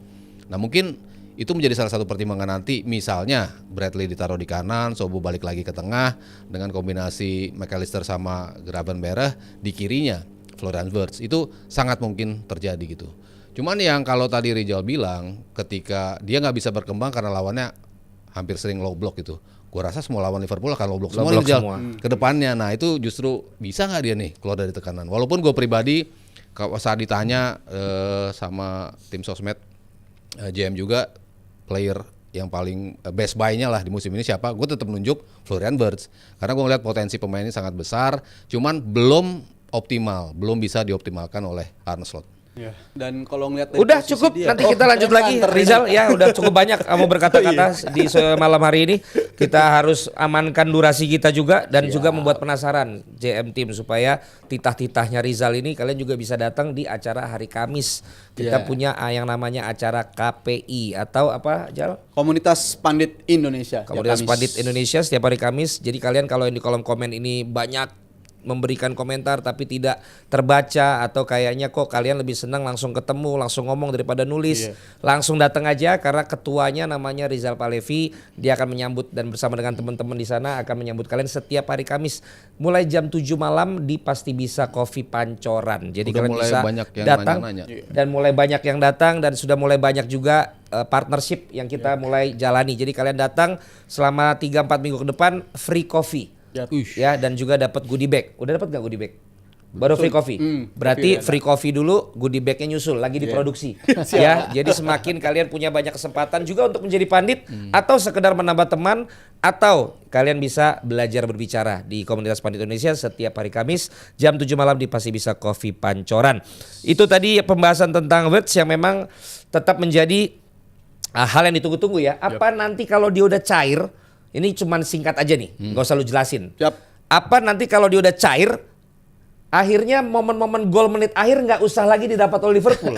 Nah mungkin itu menjadi salah satu pertimbangan nanti, misalnya Bradley ditaruh di kanan, Sobo balik lagi ke tengah dengan kombinasi McAllister sama Gravenberch di kirinya Florian Wirtz. Itu sangat mungkin terjadi gitu. Cuman yang kalau tadi Rizal bilang ketika dia nggak bisa berkembang karena lawannya hampir sering low block gitu. Gua rasa semua lawan Liverpool akan low block semua Rizal ke depannya. Nah itu justru bisa nggak dia nih keluar dari tekanan. Walaupun gue pribadi saat ditanya sama tim sosmed JM juga player yang paling best buy-nya lah di musim ini siapa, gue tetap nunjuk Florian Wirtz karena gue ngeliat potensi pemain ini sangat besar, cuman belum optimal, belum bisa dioptimalkan oleh Arne Slot. Ya. Dan kalau ngeliat Udah cukup, nanti kita lanjut lagi Rizal ya, udah cukup banyak kamu berkata-kata di malam hari ini. Kita harus amankan durasi kita juga dan juga membuat penasaran JM Team supaya titah-titahnya Rizal ini kalian juga bisa datang di acara hari Kamis. Kita punya yang namanya acara KPI atau apa Jal? Komunitas Pandit Indonesia. Komunitas Pandit Indonesia setiap hari Kamis. Jadi kalian kalau yang di kolom komen ini banyak memberikan komentar tapi tidak terbaca atau kayaknya kok kalian lebih senang langsung ketemu, langsung ngomong daripada nulis, langsung datang aja karena ketuanya namanya Rizal Palevi. Dia akan menyambut dan bersama dengan teman-teman di sana akan menyambut kalian setiap hari Kamis mulai jam 7 malam di Pasti Bisa Coffee Pancoran. Jadi udah kalian mulai bisa banyak yang datang nanya-nanya. dan mulai banyak yang datang dan sudah mulai banyak juga partnership yang kita mulai jalani. Jadi kalian datang selama 3-4 minggu ke depan free coffee. Ya dan juga dapat goodie bag. Udah dapat nggak goodie bag? Baru free coffee. Berarti free coffee dulu, goodie bagnya nyusul lagi diproduksi. Ya, jadi semakin kalian punya banyak kesempatan juga untuk menjadi pandit atau sekedar menambah teman atau kalian bisa belajar berbicara di Komunitas Pandit Indonesia setiap hari Kamis jam 7 malam di Pasti Bisa Coffee Pancoran. Itu tadi pembahasan tentang Wirtz yang memang tetap menjadi hal yang ditunggu-tunggu ya. Apa nanti kalau dia udah cair? Ini cuman singkat aja nih, nggak usah lu jelasin. Apa nanti kalau dia udah cair, akhirnya momen-momen gol menit akhir nggak usah lagi didapat oleh Liverpool.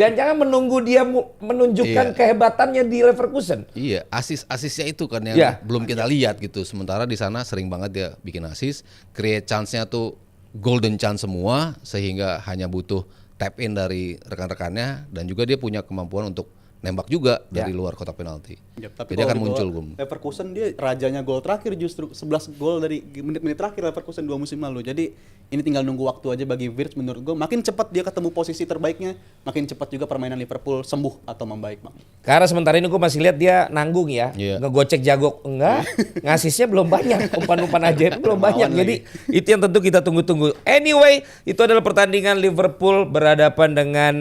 Jangan-jangan menunggu dia menunjukkan kehebatannya di Leverkusen. Iya, asisnya itu kan yang belum kita lihat gitu. Sementara di sana sering banget dia bikin asis, create chance-nya tuh golden chance semua, sehingga hanya butuh tap in dari rekan-rekannya dan juga dia punya kemampuan untuk nembak juga dari luar kotak penalti. Tapi jadi akan muncul Leverkusen dia rajanya gol terakhir justru 11 gol dari menit-menit terakhir Leverkusen 2 musim lalu. Jadi ini tinggal nunggu waktu aja bagi Wirtz menurut gue. Makin cepat dia ketemu posisi terbaiknya, makin cepat juga permainan Liverpool sembuh atau membaik, Bang. Karena sementara ini gue masih lihat dia nanggung ya. Ngegocek jago enggak, ngasisnya belum banyak, umpan-umpan aja belum banyak. Jadi itu yang tentu kita tunggu-tunggu. Anyway, itu adalah pertandingan Liverpool berhadapan dengan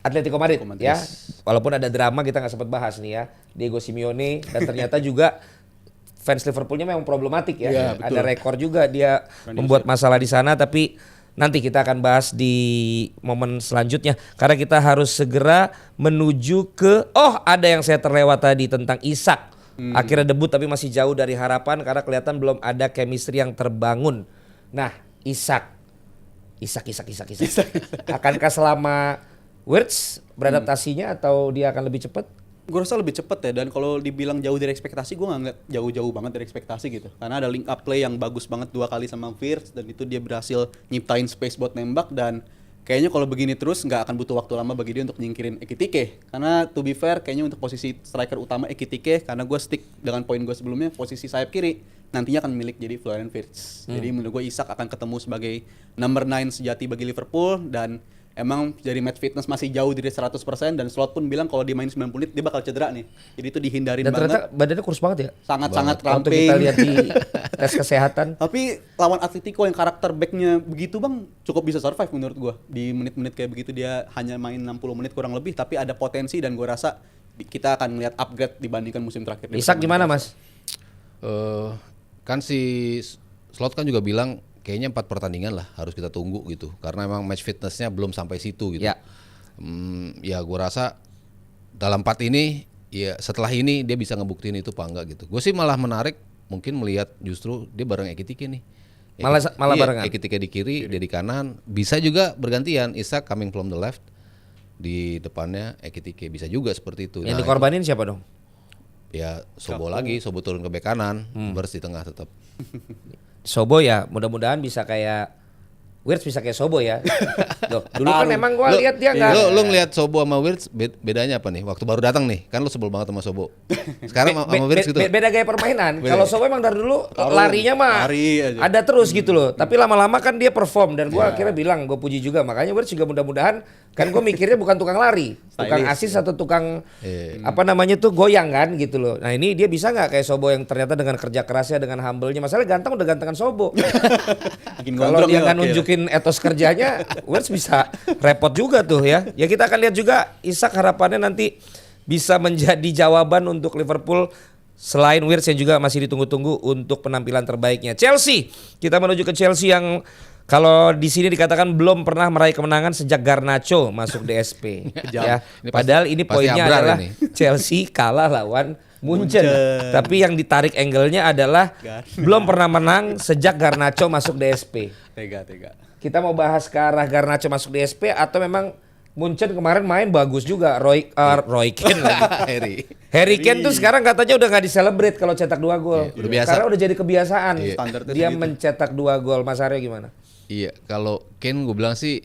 Atletico Madrid ya. Walaupun ada drama kita nggak sempat bahas nih ya. Diego Simeone dan ternyata juga fans Liverpoolnya memang problematik ya. Ada rekor juga dia membuat masalah di sana tapi nanti kita akan bahas di momen selanjutnya karena kita harus segera menuju ke ada yang saya terlewat tadi tentang Isak. Akhirnya debut tapi masih jauh dari harapan karena kelihatan belum ada chemistry yang terbangun. Nah, Isak. Akankah selama Wirtz beradaptasinya atau dia akan lebih cepat? Gue rasa lebih cepet ya, dan kalau dibilang jauh dari ekspektasi, gue nggak ngeliat jauh-jauh banget dari ekspektasi gitu. Karena ada link up play yang bagus banget 2 kali sama Wirtz, dan itu dia berhasil nyiptain space buat nembak, dan kayaknya kalau begini terus nggak akan butuh waktu lama bagi dia untuk nyingkirin Ekitike. Karena to be fair, kayaknya untuk posisi striker utama Ekitike, karena gue stick dengan poin gue sebelumnya, posisi sayap kiri nantinya akan milik jadi Florian Wirtz. Jadi menurut gue Isak akan ketemu sebagai number 9 sejati bagi Liverpool, dan emang dari match fitness masih jauh dari 100%, dan Slot pun bilang kalau dia main 90 menit dia bakal cedera nih. Jadi itu dihindarin Dan banget. ternyata badannya kurus banget ya. Sangat-sangat Waktu ramping. kita lihat di tes kesehatan. Tapi lawan Atletico yang karakter backnya begitu bang, cukup bisa survive menurut gua. Di menit-menit kayak begitu dia hanya main 60 menit kurang lebih, tapi ada potensi, dan gua rasa kita akan melihat upgrade dibandingkan musim terakhir. Isak gimana Mas? Kan si Slot kan juga bilang kayaknya 4 pertandingan lah harus kita tunggu gitu, karena emang match fitnessnya belum sampai situ gitu. Ya. Ya gue rasa dalam 4 ini ya setelah ini dia bisa ngebuktiin itu apa enggak gitu. Gue sih malah menarik mungkin melihat justru dia bareng Ekitike nih. Malah barengan. Ekitike di kiri, dia di kanan, bisa juga bergantian. Isak coming from the left, di depannya Ekitike, bisa juga seperti itu. Yang dikorbanin siapa dong? Ya Sobo lagi, Sobo turun ke bek kanan, Bers di tengah tetap. Sobo ya, mudah-mudahan bisa kayak Wirtz, bisa kayak Sobo ya. Loh, dulu kan emang gua lihat dia enggak. Lu ngelihat Sobo sama Wirtz bedanya apa nih? Waktu baru datang nih, kan lu sebel banget sama Sobo. Sekarang sama Wirtz gitu. Beda gaya permainan. Beda. Kalau Sobo emang dari dulu larinya mah lari aja. ada terus gitu loh. Tapi lama-lama kan dia perform, dan gua akhirnya bilang, gue puji juga. Makanya Wirtz juga mudah-mudahan, kan gue mikirnya bukan tukang lari, tukang asis atau tukang apa namanya tuh goyang kan gitu loh. Nah ini dia bisa nggak kayak Sobo yang ternyata dengan kerja kerasnya, dengan humble-nya. Masalahnya ganteng udah gantengan Sobo. Kalau dia nggak nunjukin etos kerjanya, Wirtz bisa repot juga tuh ya. Ya kita akan lihat juga Isak, harapannya nanti bisa menjadi jawaban untuk Liverpool selain Wirtz yang juga masih ditunggu-tunggu untuk penampilan terbaiknya. Chelsea, kita menuju ke Chelsea yang kalau di sini dikatakan belum pernah meraih kemenangan sejak Garnacho masuk DSP. Ya. Padahal ini pasti poinnya Abrar adalah ini. Chelsea kalah lawan Munchen. Tapi yang ditarik angle-nya adalah belum pernah menang sejak Garnacho masuk DSP. Tega. Kita mau bahas ke arah Garnacho masuk DSP atau memang Munchen kemarin main bagus juga. Roy Keane lagi. Harry Kane tuh sekarang katanya udah nggak diselebrate kalau cetak 2 gol. Udah biasa. Karena udah jadi kebiasaan. Standarnya Dia segitu. mencetak 2 gol. Mas Aryo gimana? Iya, kalau Kane gue bilang sih,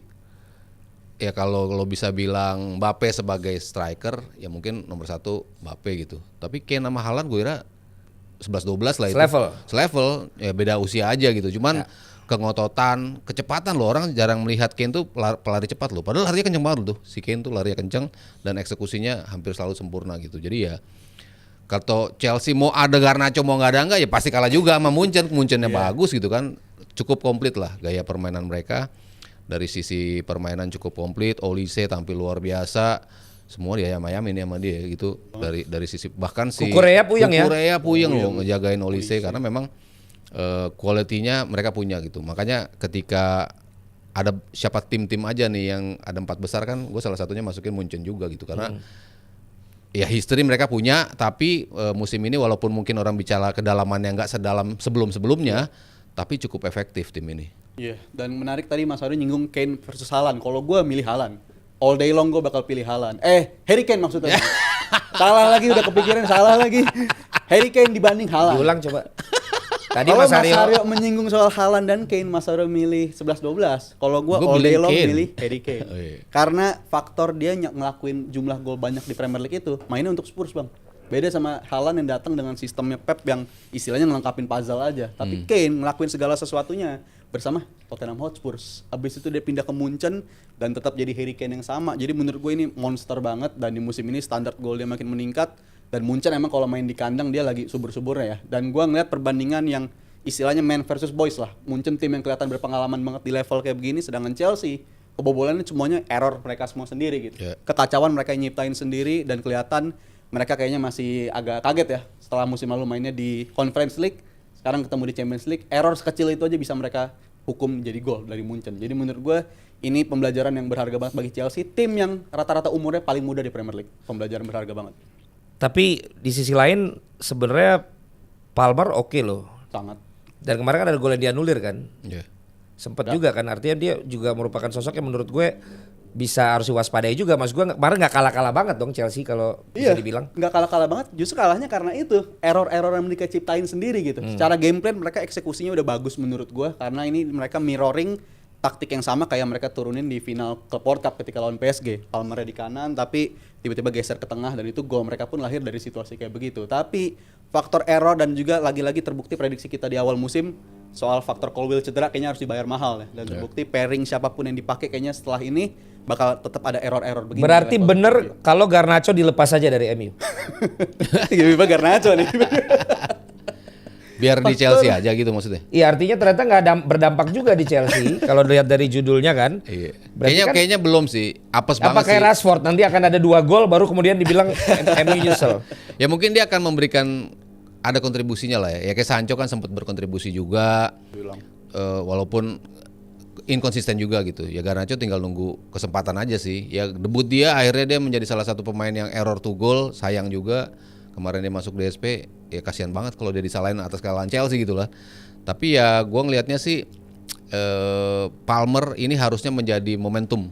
ya kalau lo bisa bilang Mbappe sebagai striker, ya mungkin nomor 1 Mbappe gitu. Tapi Kane sama Haaland gue kira 11-12 lah itu. Selevel, ya beda usia aja gitu. Cuman kengototan, kecepatan lo, orang jarang melihat Kane tuh pelari cepat lo. Padahal larinya kenceng banget tuh. Si Kane tuh larinya kenceng dan eksekusinya hampir selalu sempurna gitu. Jadi ya kalau Chelsea mau ada Garnacho mau nggak ada enggak, ya pasti kalah juga sama Munchen. Munchennya bagus gitu kan. Cukup komplit lah gaya permainan mereka. Dari sisi permainan cukup komplit. Olise tampil luar biasa. Semua dia ayam-ayamin sama dia gitu. Dari sisi bahkan si Kukurea puyeng ya? Kukurea puyeng loh ngejagain Olise karena memang quality-nya mereka punya gitu. Makanya ketika ada siapa tim-tim aja nih yang ada 4 besar kan, gue salah satunya masukin Munchen juga gitu karena ya history mereka punya, tapi musim ini walaupun mungkin orang bicara kedalaman yang nggak sedalam sebelum-sebelumnya, tapi cukup efektif tim ini. Iya, dan menarik tadi Mas Aryo nyinggung Kane versus Haaland. Kalau gue milih Haaland, all day long gue bakal pilih Haaland. Harry Kane maksudnya. Salah lagi, udah kepikiran salah lagi. Harry Kane dibanding Haaland. Diulang coba. Tadi Kalau Mas Aryo menyinggung soal Haaland dan Kane, Mas Aryo milih 11-12. Kalau gue all day long milih Harry Kane. Oh, iya. Karena faktor dia ngelakuin jumlah gol banyak di Premier League itu, mainnya untuk Spurs bang. Beda sama Haaland yang datang dengan sistemnya Pep yang istilahnya ngelengkapin puzzle aja. Tapi Kane ngelakuin segala sesuatunya bersama Tottenham Hotspur. Abis itu dia pindah ke Munchen dan tetap jadi Harry Kane yang sama. Jadi menurut gue ini monster banget, dan di musim ini standar gol dia makin meningkat. Dan Munchen emang kalau main di kandang dia lagi subur-suburnya ya. Dan gue ngeliat perbandingan yang istilahnya man versus boys lah. Munchen tim yang kelihatan berpengalaman banget di level kayak begini, sedangkan Chelsea kebobolannya semuanya error mereka semua sendiri gitu. Kekacauan mereka yang nyiptain sendiri, dan kelihatan mereka kayaknya masih agak kaget ya setelah musim lalu mainnya di Conference League, sekarang ketemu di Champions League. Error sekecil itu aja bisa mereka hukum jadi gol dari Munchen. Jadi menurut gue ini pembelajaran yang berharga banget bagi Chelsea, tim yang rata-rata umurnya paling muda di Premier League. Pembelajaran berharga banget. Tapi di sisi lain sebenarnya Palmer oke loh. Sangat. Dan kemarin kan ada gol yang dianulir kan. Iya. Sempat juga kan, artinya dia juga merupakan sosok yang menurut gue bisa harus diwaspadai juga. Mas gue kemarin nggak kalah-kalah banget dong Chelsea kalau bisa dibilang. Nggak kalah-kalah banget, justru kalahnya karena itu error-error yang mereka ciptain sendiri gitu. Secara game plan mereka eksekusinya udah bagus menurut gue, karena ini mereka mirroring taktik yang sama kayak mereka turunin di final Club World Cup ketika lawan PSG. Palmer di kanan tapi tiba-tiba geser ke tengah dan itu gol mereka pun lahir dari situasi kayak begitu. Tapi faktor error dan juga lagi-lagi terbukti prediksi kita di awal musim soal faktor Colwill cedera kayaknya harus dibayar mahal ya. Dan terbukti pairing siapapun yang dipakai kayaknya setelah ini bakal tetap ada error-error begini. Berarti bener kalau Garnacho dilepas saja dari MU. Gimana Garnacho nih? Biar di Chelsea aja gitu maksudnya. Iya, artinya ternyata nggak berdampak juga di Chelsea kalau dilihat dari judulnya kan. Iya. Berarti kan, Kayaknya belum sih. Apes apa banget kayak sih. Rashford nanti akan ada 2 gol baru kemudian dibilang MU nyesel. Ya mungkin dia akan memberikan ada kontribusinya lah ya. Ya kayak Sancho kan sempat berkontribusi juga. Walaupun inkonsisten juga gitu. Ya Garnacho tinggal nunggu kesempatan aja sih. Ya debut dia akhirnya dia menjadi salah satu pemain yang error to goal, sayang juga. Kemarin dia masuk DSP, ya kasihan banget kalau dia disalahin atas kekalahan Chelsea gitu lah. Tapi ya gua ngelihatnya sih Palmer ini harusnya menjadi momentum.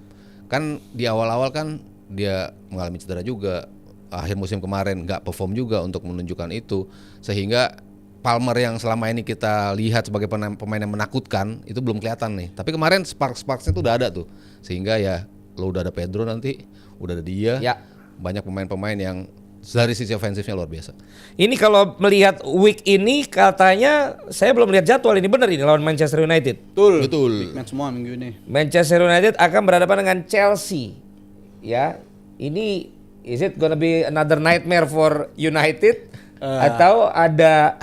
Kan di awal-awal kan dia mengalami cedera juga. Akhir musim kemarin nggak perform juga untuk menunjukkan itu. Sehingga Palmer yang selama ini kita lihat sebagai pemain yang menakutkan itu belum kelihatan nih. Tapi kemarin sparks-sparksnya tuh udah ada tuh. Sehingga ya lo udah ada Pedro nanti, udah ada dia. Ya. Banyak pemain-pemain yang dari sisi ofensifnya luar biasa. Ini kalau melihat week ini katanya saya belum lihat jadwal ini benar ini lawan Manchester United. Betul. Big match semua minggu ini. Manchester United akan berhadapan dengan Chelsea. Ya, ini is it gonna be another nightmare for United atau ada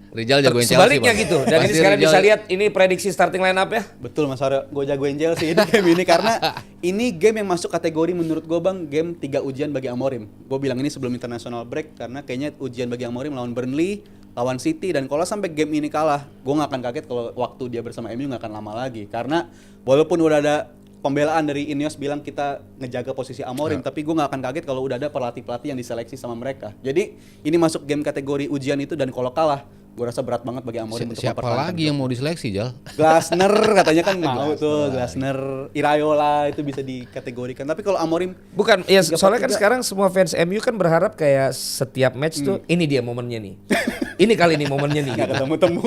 Rizal jagoin Chelsea. sebaliknya Bang. gitu. Dan ini Pasti sekarang Rizal- bisa lihat ini prediksi starting line up ya. Betul Mas Aryo, gue jagoin Chelsea di game ini karena ini game yang masuk kategori menurut gue bang game 3 ujian bagi Amorim. Gue bilang ini sebelum international break karena kayaknya ujian bagi Amorim lawan Burnley, lawan City, dan kalau sampai game ini kalah, gue nggak akan kaget kalau waktu dia bersama MU nggak akan lama lagi. Karena walaupun udah ada pembelaan dari Ineos bilang kita ngejaga posisi Amorim, tapi gue nggak akan kaget kalau udah ada pelatih-pelatih yang diseleksi sama mereka. Jadi ini masuk game kategori ujian itu dan kalau kalah gue rasa berat banget bagi Amorim untuk Siapa mempertahankan lagi yang mau diseleksi, Jal? Glasner katanya kan mau tuh, Glasner, Iraola itu bisa dikategorikan. Tapi kalau Amorim Bukan, ya soalnya kan 3-4-3. sekarang semua fans MU kan berharap kayak setiap match tuh ini dia momennya nih. Ini kali ini momennya nih. nggak gitu. ketemu-temu.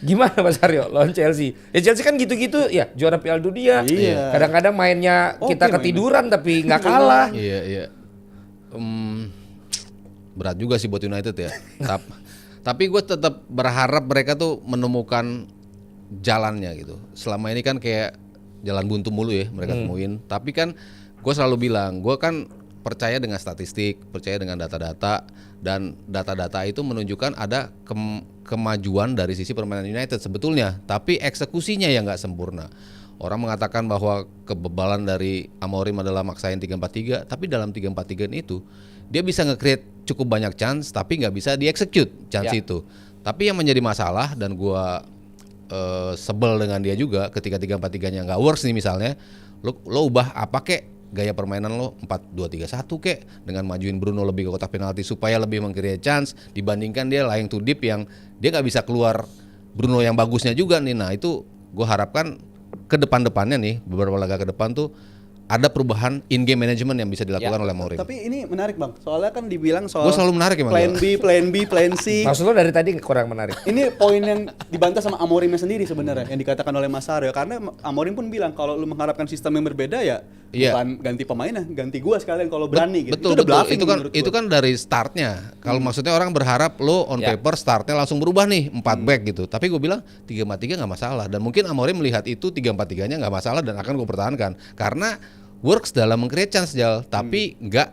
Gimana Mas Aryo lawan Chelsea? Ya Chelsea kan gitu-gitu ya, juara Piala Dunia. Iya. Kadang-kadang mainnya kita Oke ketiduran tapi nggak kalah. Iya. Berat juga sih buat United ya. Tapi gue tetap berharap mereka tuh menemukan jalannya gitu. Selama ini kan kayak jalan buntu mulu ya mereka temuin. Tapi kan gue selalu bilang, gue kan percaya dengan statistik, percaya dengan data-data, dan data-data itu menunjukkan ada kemajuan dari sisi permainan United sebetulnya. Tapi eksekusinya yang nggak sempurna. Orang mengatakan bahwa kebebalan dari Amorim adalah maksain 3-4-3, tapi dalam 3-4-3 itu dia bisa nge-create cukup banyak chance tapi nggak bisa di-execute chance itu. Tapi yang menjadi masalah dan gua sebel dengan dia juga ketika 3-4-3-nya nggak works nih misalnya, lo ubah apa kek gaya permainan lo 4-2-3-1 kek dengan majuin Bruno lebih ke kotak penalti supaya lebih meng-create chance dibandingkan dia lying to deep yang dia nggak bisa keluar Bruno yang bagusnya juga nih. Nah itu gua harapkan ke depan-depannya nih beberapa laga ke depan tuh ada perubahan in-game management yang bisa dilakukan oleh Mourinho. Tapi ini menarik bang, soalnya kan dibilang soal Gue selalu menarik emang. plan B, plan C. Maksud lo dari tadi kurang menarik. Ini poin yang dibantah sama Amorimnya sendiri sebenarnya yang dikatakan oleh Mas Aryo, karena Amorim pun bilang kalau lu mengharapkan sistem yang berbeda ya bukan ganti pemainnya, ganti gua sekalian kalau berani gitu. Betul, udah betul. bluffing Itu kan dari startnya. Kalau maksudnya orang berharap lo on paper startnya langsung berubah nih 4 back gitu. Tapi gue bilang 3-4-3 nggak masalah. Dan mungkin Amorim melihat itu 3-4-3-nya nggak masalah dan akan gue pertahankan karena works dalam meng-create chance Jal, tapi nggak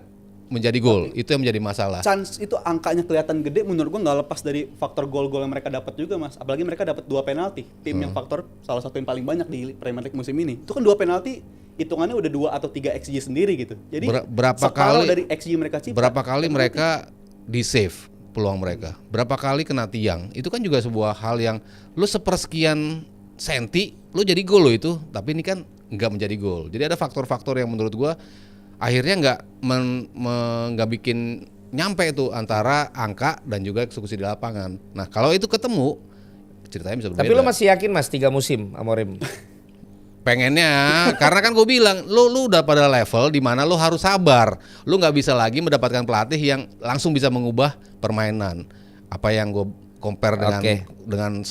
menjadi gol. Itu yang menjadi masalah. Chance itu angkanya kelihatan gede, menurut gua nggak lepas dari faktor gol-gol yang mereka dapat juga mas. Apalagi mereka dapat 2 penalti, tim yang faktor salah satu yang paling banyak di Premier League musim ini. Itu kan 2 penalti hitungannya udah 2 atau 3 XG sendiri gitu. Jadi berapa separuh kali dari XG mereka cipta. Berapa kali mereka di save peluang mereka? Berapa kali kena tiang? Itu kan juga sebuah hal yang lu sepersekian senti lu jadi gol lo itu, tapi ini kan nggak menjadi gol. Jadi ada faktor-faktor yang menurut gua akhirnya nggak bikin nyampe itu antara angka dan juga eksekusi di lapangan. Nah kalau itu ketemu ceritanya bisa berbeda. Tapi lo masih yakin Mas 3 musim Amorim? Pengennya, karena kan gue bilang lu udah pada level di mana lu harus sabar. Lu nggak bisa lagi mendapatkan pelatih yang langsung bisa mengubah permainan. Apa yang gue compare dengan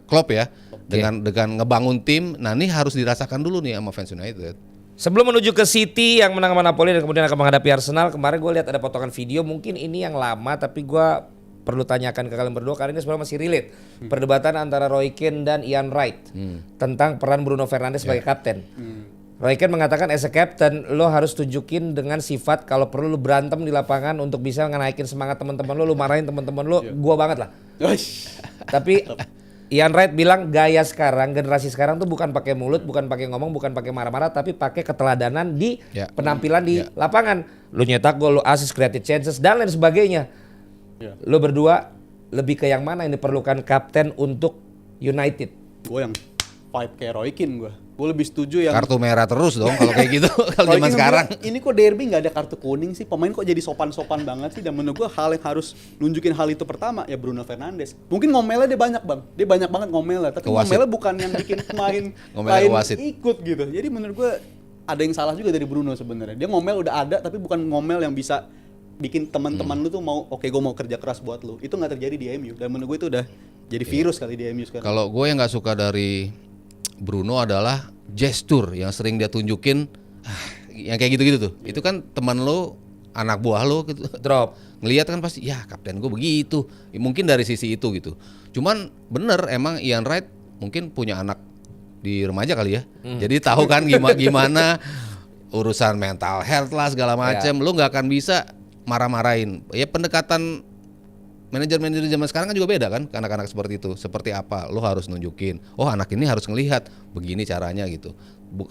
Klopp ya, dengan ngebangun tim. Nah ini harus dirasakan dulu nih sama fans United. Sebelum menuju ke City yang menang sama Napoli dan kemudian akan menghadapi Arsenal, kemarin gue lihat ada potongan video, mungkin ini yang lama tapi gue perlu tanyakan ke kalian berdua karena ini sebenarnya masih relate. Perdebatan antara Roy Keane dan Ian Wright tentang peran Bruno Fernandes sebagai kapten. Roy Keane mengatakan as a captain lo harus tunjukin dengan sifat kalau perlu lo berantem di lapangan untuk bisa ngenaikin semangat teman-teman lo marahin teman-teman lo, gua banget lah. Tapi Ian Wright bilang gaya sekarang, generasi sekarang tuh bukan pakai mulut, bukan pakai ngomong, bukan pakai marah-marah, tapi pakai keteladanan di penampilan di lapangan. Lo nyetak gol, lo assist, creative chances dan lain sebagainya. Lo berdua lebih ke yang mana yang diperlukan kapten untuk United? Gue yang vibe kayak Roy Keane gue. Gue lebih setuju yang kartu merah terus dong kalau kayak gitu. Kalau Roy zaman Keane sekarang. bilang, ini kok derby nggak ada kartu kuning sih? Pemain kok jadi sopan-sopan banget sih? Dan menurut gue hal yang harus nunjukin hal itu pertama ya Bruno Fernandes. Mungkin ngomelnya dia banyak bang, dia banyak banget ngomelnya. Tapi ngomelnya bukan yang bikin pemain lain ikut gitu. Jadi menurut gue ada yang salah juga dari Bruno sebenarnya. Dia ngomel udah ada, tapi bukan ngomel yang bisa bikin teman-teman lu tuh mau oke gue mau kerja keras buat lu. Itu nggak terjadi di MU dan menurut gue itu udah jadi virus kali di MU sekarang. Kalau gue yang nggak suka dari Bruno adalah gestur yang sering dia tunjukin, yang kayak gitu-gitu tuh. Itu kan teman lo, anak buah lo gitu. Drop. Ngelihat kan pasti, ya kapten gue begitu. Mungkin dari sisi itu gitu. Cuman bener emang Ian Wright mungkin punya anak di remaja kali ya. Jadi tahu kan gimana urusan mental health lah segala macam. Lo nggak akan bisa marah-marahin. Ya pendekatan manajer-manajer zaman sekarang kan juga beda kan ke anak-anak seperti itu. Seperti apa? Lo harus nunjukin. Oh anak ini harus ngelihat begini caranya gitu.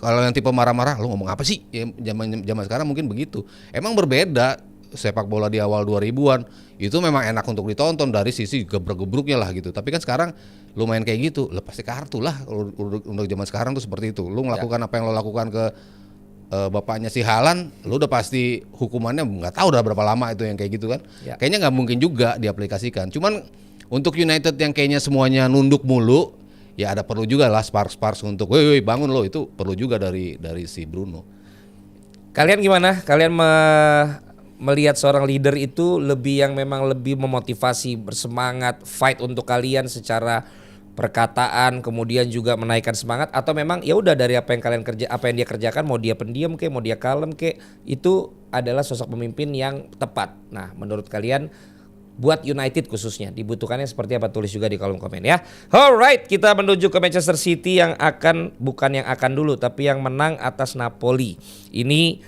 Kalau yang tipe marah-marah, lo ngomong apa sih? Ya, zaman sekarang mungkin begitu. Emang berbeda sepak bola di awal 2000-an. Itu memang enak untuk ditonton dari sisi gebrek-gebruknya lah gitu. Tapi kan sekarang lo main kayak gitu, lo pasti kartu lah. Untuk zaman sekarang tuh seperti itu. Lo melakukan apa yang lo lakukan ke bapaknya si Haaland, lu udah pasti hukumannya nggak tahu udah berapa lama itu yang kayak gitu kan. Kayaknya nggak mungkin juga diaplikasikan. Cuman untuk United yang kayaknya semuanya nunduk mulu, ya ada perlu juga lah sparks untuk, woi bangun lo, itu perlu juga dari si Bruno. Kalian gimana? Kalian melihat seorang leader itu yang memang lebih memotivasi, bersemangat, fight untuk kalian secara perkataan, kemudian juga menaikkan semangat, atau memang ya udah dari apa yang dia kerjakan, mau dia pendiam kek, mau dia kalem kek, itu adalah sosok pemimpin yang tepat. Nah, menurut kalian buat United khususnya dibutuhkannya seperti apa? Tulis juga di kolom komen ya. Alright, kita menuju ke Manchester City yang bukan yang akan dulu, tapi yang menang atas Napoli. Ini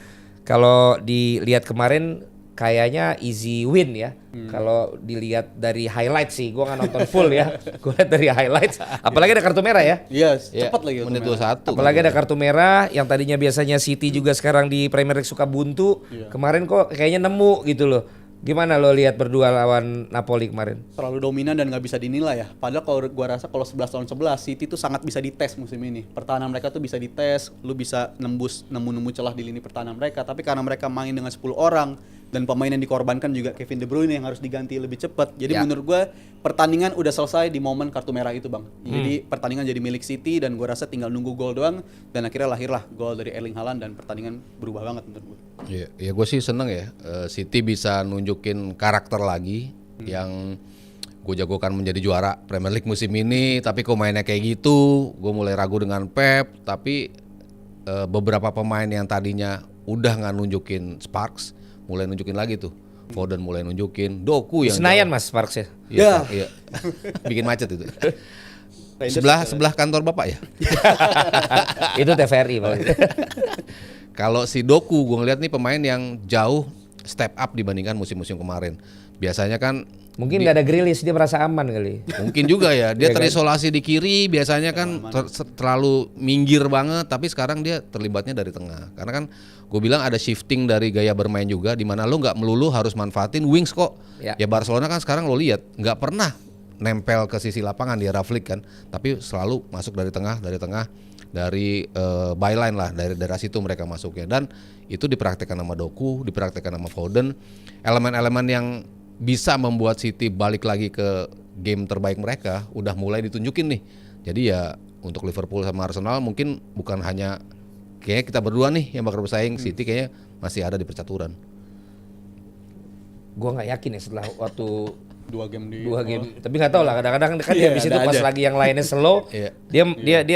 kalau dilihat kemarin kayaknya easy win ya. Kalau dilihat dari highlight sih, gue nggak nonton full ya. Gue lihat dari highlights. Apalagi ada kartu merah ya. Iya, cepat lagi. Menit 21. Apalagi ada kartu merah yang tadinya biasanya City juga sekarang di Premier League suka buntu. Kemarin kok kayaknya nemu gitu loh. Gimana lo lihat berdua lawan Napoli kemarin? Terlalu dominan dan nggak bisa dinilai ya. Padahal kalau gua rasa kalau 11 lawan 11 City itu sangat bisa dites musim ini. Pertahanan mereka tuh bisa dites, lu bisa nemu celah di lini pertahanan mereka. Tapi karena mereka main dengan 10 orang dan pemain yang dikorbankan juga Kevin De Bruyne yang harus diganti lebih cepat. Jadi menurut gua pertandingan udah selesai di momen kartu merah itu, Bang. Jadi pertandingan jadi milik City dan gua rasa tinggal nunggu gol doang dan akhirnya lahirlah gol dari Erling Haaland dan pertandingan berubah banget menurut gua. Ya gue sih seneng ya, City bisa nunjukin karakter lagi yang gue jagokan menjadi juara Premier League musim ini. Tapi kok mainnya kayak gitu, gue mulai ragu dengan Pep. Tapi beberapa pemain yang tadinya udah nggak nunjukin sparks, mulai nunjukin lagi tuh. Foden mulai nunjukin, Doku yang Senayan Mas Sparks ya? Iya. Bikin macet itu. Sebelah kantor Bapak ya? Itu TVRI Pak. Kalau si Doku, gue ngeliat nih pemain yang jauh step up dibandingkan musim-musim kemarin. Biasanya kan mungkin nggak ada Grealish, dia merasa aman kali. Mungkin juga ya, dia terisolasi di kiri. Biasanya kan terlalu minggir banget, tapi sekarang dia terlibatnya dari tengah. Karena kan gue bilang ada shifting dari gaya bermain juga, di mana lo nggak melulu harus manfaatin wings kok. Ya Barcelona kan sekarang lo lihat nggak pernah nempel ke sisi lapangan di arah flick kan, tapi selalu masuk dari tengah dari byline lah, dari daerah situ mereka masuknya, dan itu dipraktekkan sama Doku, dipraktekkan sama Foden, elemen-elemen yang bisa membuat City balik lagi ke game terbaik mereka udah mulai ditunjukin nih. Jadi ya untuk Liverpool sama Arsenal mungkin bukan hanya kayaknya kita berdua nih yang bakal bersaing, City kayaknya masih ada di percaturan. Gua nggak yakin ya setelah waktu 2 game tapi nggak tahu lah, kadang-kadang kan Iya, dia habis itu ada pas aja. lagi yang lainnya slow Iya.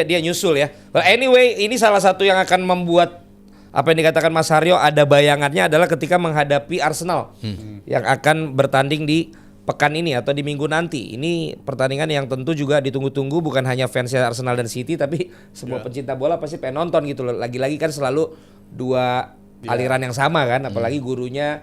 dia nyusul ya. Well, anyway, ini salah satu yang akan membuat apa yang dikatakan Mas Haryo ada bayangannya adalah ketika menghadapi Arsenal yang akan bertanding di pekan ini atau di minggu nanti. Ini pertandingan yang tentu juga ditunggu-tunggu, bukan hanya fans Arsenal dan City, tapi semua pecinta bola pasti pengen nonton gitu loh. Lagi-lagi kan selalu dua aliran yang sama kan, apalagi gurunya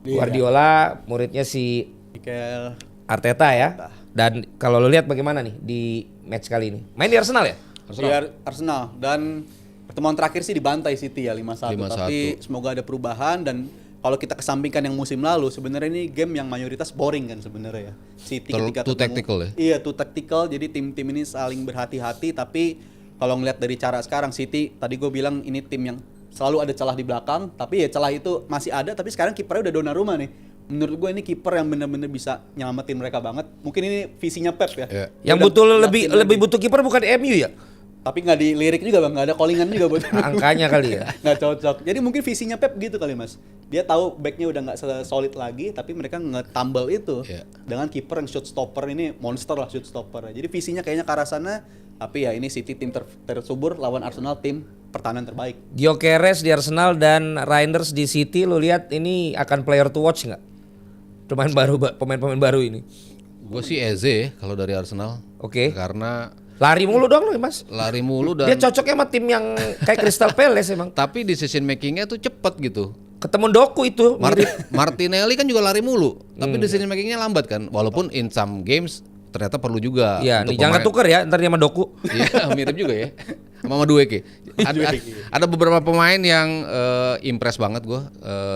Guardiola, muridnya si Mikel Arteta ya. Dan kalau lo lihat bagaimana nih di match kali ini? Main di Arsenal ya? di Arsenal, dan pertemuan terakhir sih dibantai City ya 5-1, 5-1. tapi semoga ada perubahan. Dan kalau kita kesampingkan yang musim lalu, sebenarnya ini game yang mayoritas boring kan sebenarnya ya. City ketika Too tactical ya? Iya, too tactical. Jadi tim-tim ini saling berhati-hati, tapi kalau ngelihat dari cara sekarang City, tadi gue bilang ini tim yang selalu ada celah di belakang, tapi ya celah itu masih ada, tapi sekarang kipernya udah Donnarumma nih. Menurut gue ini kiper yang benar-benar bisa nyelamatin mereka banget. Mungkin ini visinya Pep ya. Iya. Yang Udah butuh yakin lebih lagi. butuh kiper bukan MU ya? Tapi nggak dilirik juga bang, nggak ada callingan juga buat Angkanya kali ya. nggak cocok. Jadi mungkin visinya Pep gitu kali mas. Dia tahu backnya udah nggak solid lagi, tapi mereka nge-tumble itu Iya. dengan kiper yang shoot stopper ini monster lah shoot stopper. Jadi visinya kayaknya ke arah sana. Tapi ya ini City tim tersubur lawan Arsenal tim pertahanan terbaik. Gyökeres di Arsenal dan Reinders di City, lo lihat ini akan player to watch nggak? Pemain-pemain baru ini. Gue sih Eze kalau dari Arsenal. Oke. Karena Lari mulu dong lo Mas. lari mulu Dia dan cocoknya sama tim yang kayak Crystal Palace emang. tapi decision makingnya tuh cepet gitu. Ketemu Doku itu mirip. Martinelli kan juga lari mulu, tapi decision makingnya lambat kan. Walaupun in some games ternyata perlu juga. Iya, untuk nih jangan pemain- tuker ya ntar dia sama Doku. Iya, mirip juga ya. Sama Madueke. Ada beberapa pemain yang impress banget gue,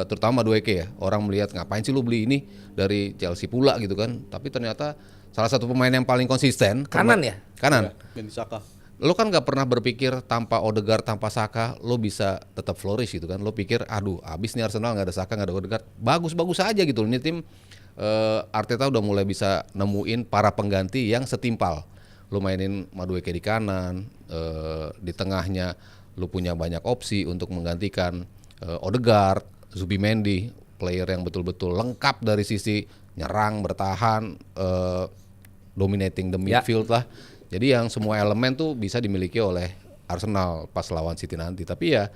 terutama Madueke ya. Orang melihat ngapain sih lu beli ini dari Chelsea pula gitu kan. Tapi ternyata salah satu pemain yang paling konsisten. Kanan ya? Kanan. Dan Saka. Lo kan nggak pernah berpikir tanpa Odegaard, tanpa Saka lo bisa tetap flourish gitu kan. Lo pikir aduh abis nih Arsenal, nggak ada Saka, nggak ada Odegaard, bagus-bagus aja gitu. Ini tim Arteta udah mulai bisa nemuin para pengganti yang setimpal. Lo mainin Madueke di kanan, di tengahnya lo punya banyak opsi untuk menggantikan Odegaard, Zubimendi, player yang betul-betul lengkap dari sisi nyerang, bertahan, dominating the midfield lah. Jadi yang semua elemen tuh bisa dimiliki oleh Arsenal pas lawan City nanti. Tapi ya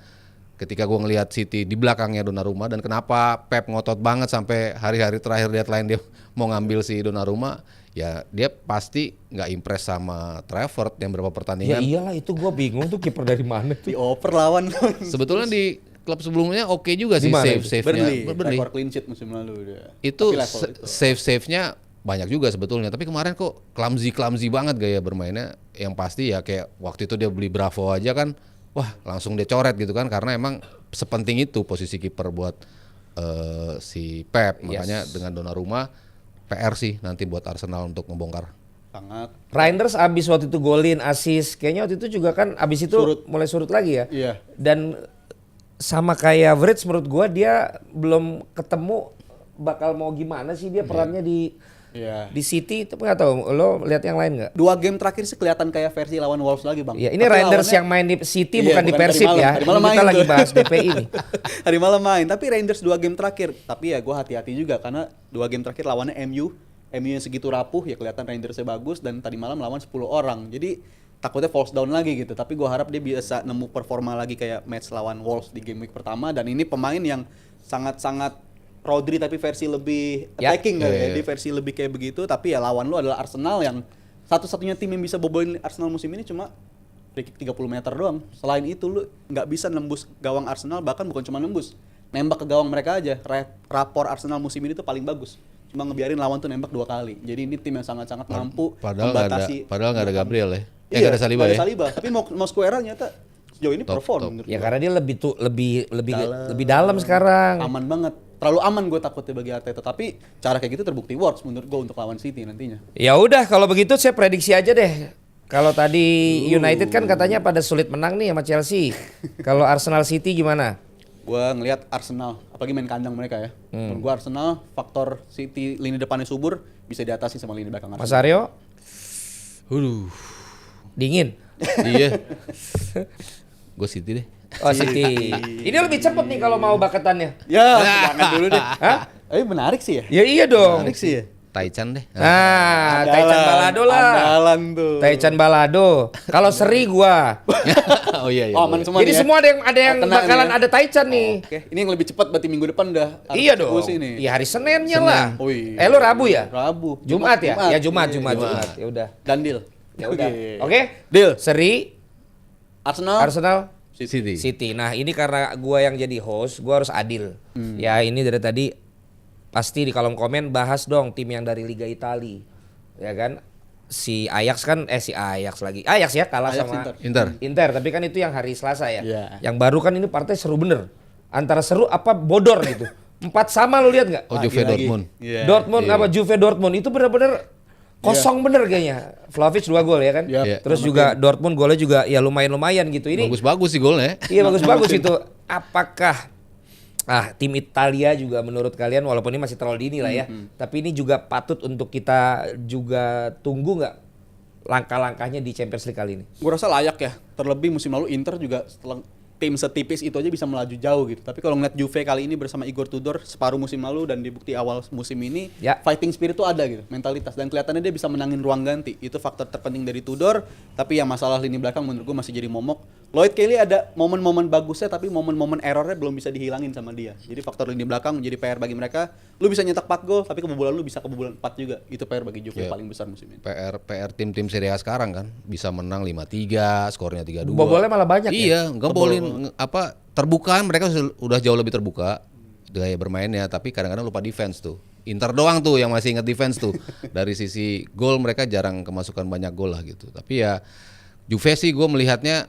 ketika gue ngelihat City di belakangnya Donnarumma, dan kenapa Pep ngotot banget sampai hari-hari terakhir deadline dia mau ngambil si Donnarumma, ya dia pasti nggak impress sama Trafford yang berapa Ya pertandingan. iyalah, itu gua bingung tuh kiper dari mana tuh. Dioper lawan Sebetulnya di klub sebelumnya oke juga sih Di mana itu? save-nya. Burnley. Rekor clean sheet musim lalu dia. Itu Tapi level itu. save-nya banyak juga sebetulnya, tapi kemarin kok clumsy banget gaya bermainnya. Yang pasti ya kayak waktu itu dia beli Bravo aja kan, wah langsung dia coret gitu kan, karena emang sepenting itu posisi kiper buat si Pep. Makanya dengan Donnarumma PR sih nanti buat Arsenal untuk membongkar. Sangat. Reinders abis waktu itu golin, assist, kayaknya waktu itu juga kan abis itu mulai surut lagi ya. Iya. Dan sama kayak Vrij menurut gua dia belum ketemu bakal mau gimana sih dia perannya Iya. di City, tapi nggak tahu lo lihat yang lain nggak? 2 game terakhir sih kelihatan kayak versi lawan Wolves lagi bang. Ya ini Tapi Reinders lawannya- yang main di City Iya, bukan di bukan Persib tadi malam. ya. Tadi malam Ini kita main lagi tuh. bahas DPI nih. Hari malam main, tapi Reinders 2 game terakhir. Tapi ya gue hati-hati juga karena 2 game terakhir lawannya MU yang segitu rapuh ya, kelihatan Reindersnya bagus, dan tadi malam lawan 10 orang. Jadi takutnya false down lagi gitu. Tapi gue harap dia bisa nemu performa lagi kayak match lawan Wolves di game week pertama. Dan ini pemain yang sangat-sangat Rodri tapi versi lebih Ya. attacking kali ya. Dia versi lebih kayak begitu. Tapi ya lawan lu adalah Arsenal yang satu-satunya tim yang bisa bobolin Arsenal musim ini cuma free kick 30 meter doang. Selain itu lu nggak bisa nembus gawang Arsenal, bahkan bukan cuma nembus, nembak ke gawang mereka aja. Rapor Arsenal musim ini tuh paling bagus. Cuma ngebiarin lawan tuh nembak 2 kali. Jadi ini tim yang sangat-sangat mampu Padahal nggak membatasi. ada Gabriel ya. Iya, Nggak ada Saliba nggak ya. ada Saliba. Tapi mau Square ternyata sejauh ini Top. perform menurut Ya gua. karena dia lebih dalam sekarang. Aman banget. terlalu aman gue takutnya bagi Arteta. Tapi cara kayak gitu terbukti works menurut gue untuk lawan City nantinya. Ya udah kalau begitu saya prediksi aja deh. Kalau tadi United kan katanya pada sulit menang nih sama Chelsea. Kalau Arsenal City gimana? Gue ngelihat Arsenal, apalagi main kandang mereka ya. Menurut gue Arsenal, faktor City lini depannya subur bisa diatasi sama lini belakang Mas Arsenal. Aryo? Dingin. Iya. Gue City deh. Oh City. Ini lebih cepet nih kalau mau baketannya. Ya, jangan dulu deh. Hah? Menarik sih ya. Ya iya dong. Menarik sih ya. Taichan deh. Nah, Taichan Balado lah. Andalan tuh. Taichan Balado. Kalau seri gua. Oh iya iya. Oh, aman semua Jadi nih ya? semua ada yang Kena bakalan nih ya? ada Taichan nih. Oke, ini yang lebih cepat berarti minggu depan udah harus Iya dong. eksekusi nih. Iya hari Seninnya lah. Oh, iya. Lu Rabu ya? Rabu. Jumat ya? Ya Jumat. Iya. Ya udah. Dan deal. Ya udah. Oke. Deal. Seri Arsenal City. City. Nah, ini karena gua yang jadi host, gua harus adil. Ya, ini dari tadi pasti di kolom komen bahas dong tim yang dari Liga Italia. Ya kan? Si Ajax lagi. Ajax ya kalah Ajax sama Inter. Tapi kan itu yang hari Selasa ya. Iya. Yang baru kan ini partai seru bener. Antara seru apa bodor gitu. 4 sama lu lihat nggak? Oh Juve Lagi-lagi. Dortmund. Iya. Dortmund Iya. apa Juve Dortmund itu bener-bener kosong bener kayaknya. Vlahovic 2 gol ya kan. Iya. Iya. Terus juga Dortmund golnya juga ya lumayan gitu. Ini Bagus-bagus sih golnya. iya bagus-bagus itu. Apakah tim Italia juga menurut kalian walaupun ini masih terlalu dini lah ya. Tapi ini juga patut untuk kita juga tunggu nggak langkah-langkahnya di Champions League kali ini? Gue rasa layak ya. Terlebih musim lalu Inter juga setelah tim setipis itu aja bisa melaju jauh gitu. Tapi kalau ngeliat Juve kali ini bersama Igor Tudor separuh musim lalu dan dibukti awal musim ini, Ya. fighting spirit tuh ada gitu, mentalitas, dan kelihatannya dia bisa menangin ruang ganti. Itu faktor terpenting dari Tudor. Tapi yang masalah lini belakang menurut gue masih jadi momok. Lloyd Kelly ada momen-momen bagusnya tapi momen-momen errornya belum bisa dihilangin sama dia. Jadi faktor lini belakang menjadi PR bagi mereka. Lu bisa nyetak 4 gol tapi kebobolan lu bisa kebobolan 4 juga. Itu PR bagi Juve Iya. paling besar musim ini. PR tim-tim Serie A sekarang kan bisa menang 5-3, skornya 3-2. Bobolnya malah banyak ya? Iya, ngebolin terbuka, mereka udah jauh lebih terbuka gaya bermainnya, tapi kadang-kadang lupa defense tuh. Inter doang tuh yang masih inget defense tuh. Dari sisi gol mereka jarang kemasukan banyak gol lah gitu. Tapi ya Juve sih gue melihatnya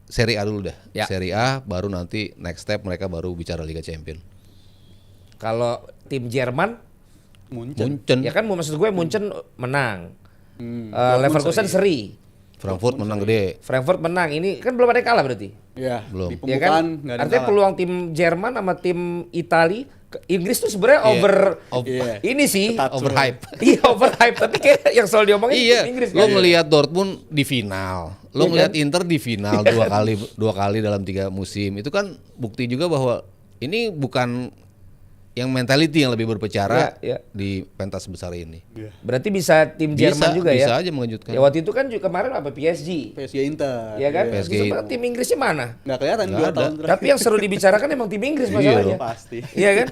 Serie A dulu dah. Ya. Serie A baru nanti next step mereka baru bicara Liga Champion. Kalau tim Jerman Munchen, ya kan maksud gue Munchen menang. Dortmund Leverkusen seri. Frankfurt menang gede. Frankfurt menang. Ini kan belum ada yang kalah berarti. Iya, Belum. di Ya pembukaan kan? nggak ada yang Artinya kalah. peluang tim Jerman sama tim Itali, Inggris tuh sebenarnya Iya. ini sih. Ketat. Overhype. Iya overhype, tapi kayak yang selalu diomongin Iya, tim Inggris. lo kan? ngelihat Dortmund di final, lo Iya ngelihat kan? Inter di final dua kali dalam 3 musim. Itu kan bukti juga bahwa ini bukan yang mentality yang lebih berbicara Iya, iya. di pentas besar ini. Berarti bisa tim Jerman juga bisa ya. aja mengejutkan. Ya waktu itu kan juga kemarin apa PSG. PSG Inter. Ya kan? PSG. Sebenarnya tim Inggrisnya mana? Nggak kelihatan Nggak 2 ada. tahun terakhir. Tapi yang seru dibicarakan emang tim Inggris masalahnya. Pasti. Iya kan?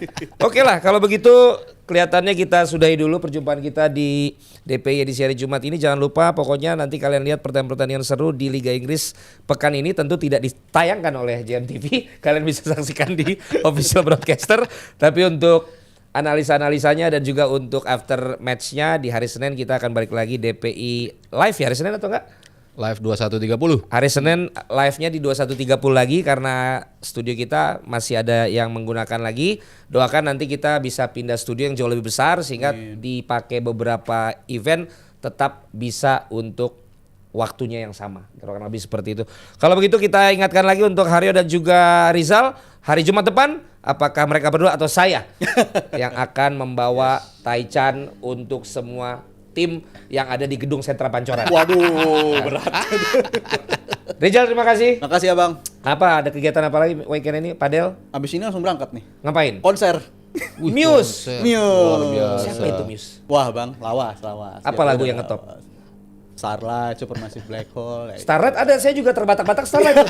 Oke lah, kalau begitu kelihatannya kita sudahi dulu perjumpaan kita di DPI edisi hari Jumat ini. Jangan lupa pokoknya nanti kalian lihat pertandingan seru di Liga Inggris pekan ini tentu tidak ditayangkan oleh JMTV. Kalian bisa saksikan di official broadcaster. Tapi untuk analisa-analisanya dan juga untuk after match-nya di hari Senin kita akan balik lagi DPI live ya hari Senin atau enggak? Live 21.30. Hari Senin live-nya di 21.30 lagi karena studio kita masih ada yang menggunakan lagi. Doakan nanti kita bisa pindah studio yang jauh lebih besar sehingga dipakai beberapa event tetap bisa untuk waktunya yang sama. Kurang lebih seperti itu. Kalau begitu kita ingatkan lagi untuk Haryo dan juga Rizal, hari Jumat depan apakah mereka berdua atau saya yang akan membawa Taichan untuk semua tim yang ada di gedung Sentra Pancoran. Waduh, berat. Rizal terima kasih. Makasih ya Bang. Apa ada kegiatan apa lagi weekend ini? Padel? Abis ini langsung berangkat nih. Ngapain? Konser. Muse. Muse. Luar biasa. Siapa itu Muse? Wah Bang, lawas. Apa Ya, lagu udah yang ngetop? lawas. Starlight, Supermassive Black Hole. Starlight ada, saya juga terbatak-batak Starlight tuh.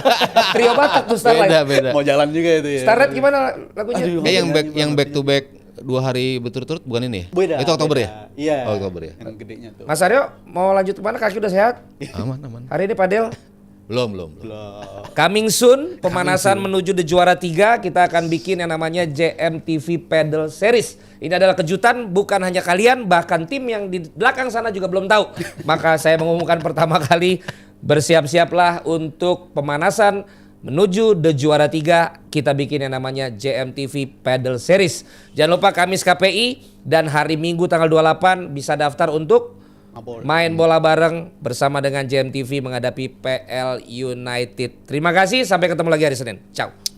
Trio Batak tuh Starlight. Beda. Mau jalan juga itu ya. Starlight gimana lagunya? Aduh. Yang back to back 2 hari berturut-turut bukan ini ya? Beda. Itu Oktober beda. ya? Iya. Oh, Oktober ya. Yang gedenya tuh. Mas Aryo mau lanjut kemana? Kaki udah sehat? Aman. Hari ini padel? Belum. Coming soon, pemanasan menuju The Juara 3. Kita akan bikin yang namanya JMTV Paddle Series. Ini adalah kejutan bukan hanya kalian, bahkan tim yang di belakang sana juga belum tahu. Maka saya mengumumkan pertama kali, bersiap-siaplah untuk pemanasan menuju The Juara 3, kita bikin yang namanya JMTV Paddle Series. Jangan lupa Kamis KPI dan hari Minggu tanggal 28 bisa daftar untuk main bola bareng bersama dengan JMTV menghadapi PL United. Terima kasih, sampai ketemu lagi hari Senin. Ciao.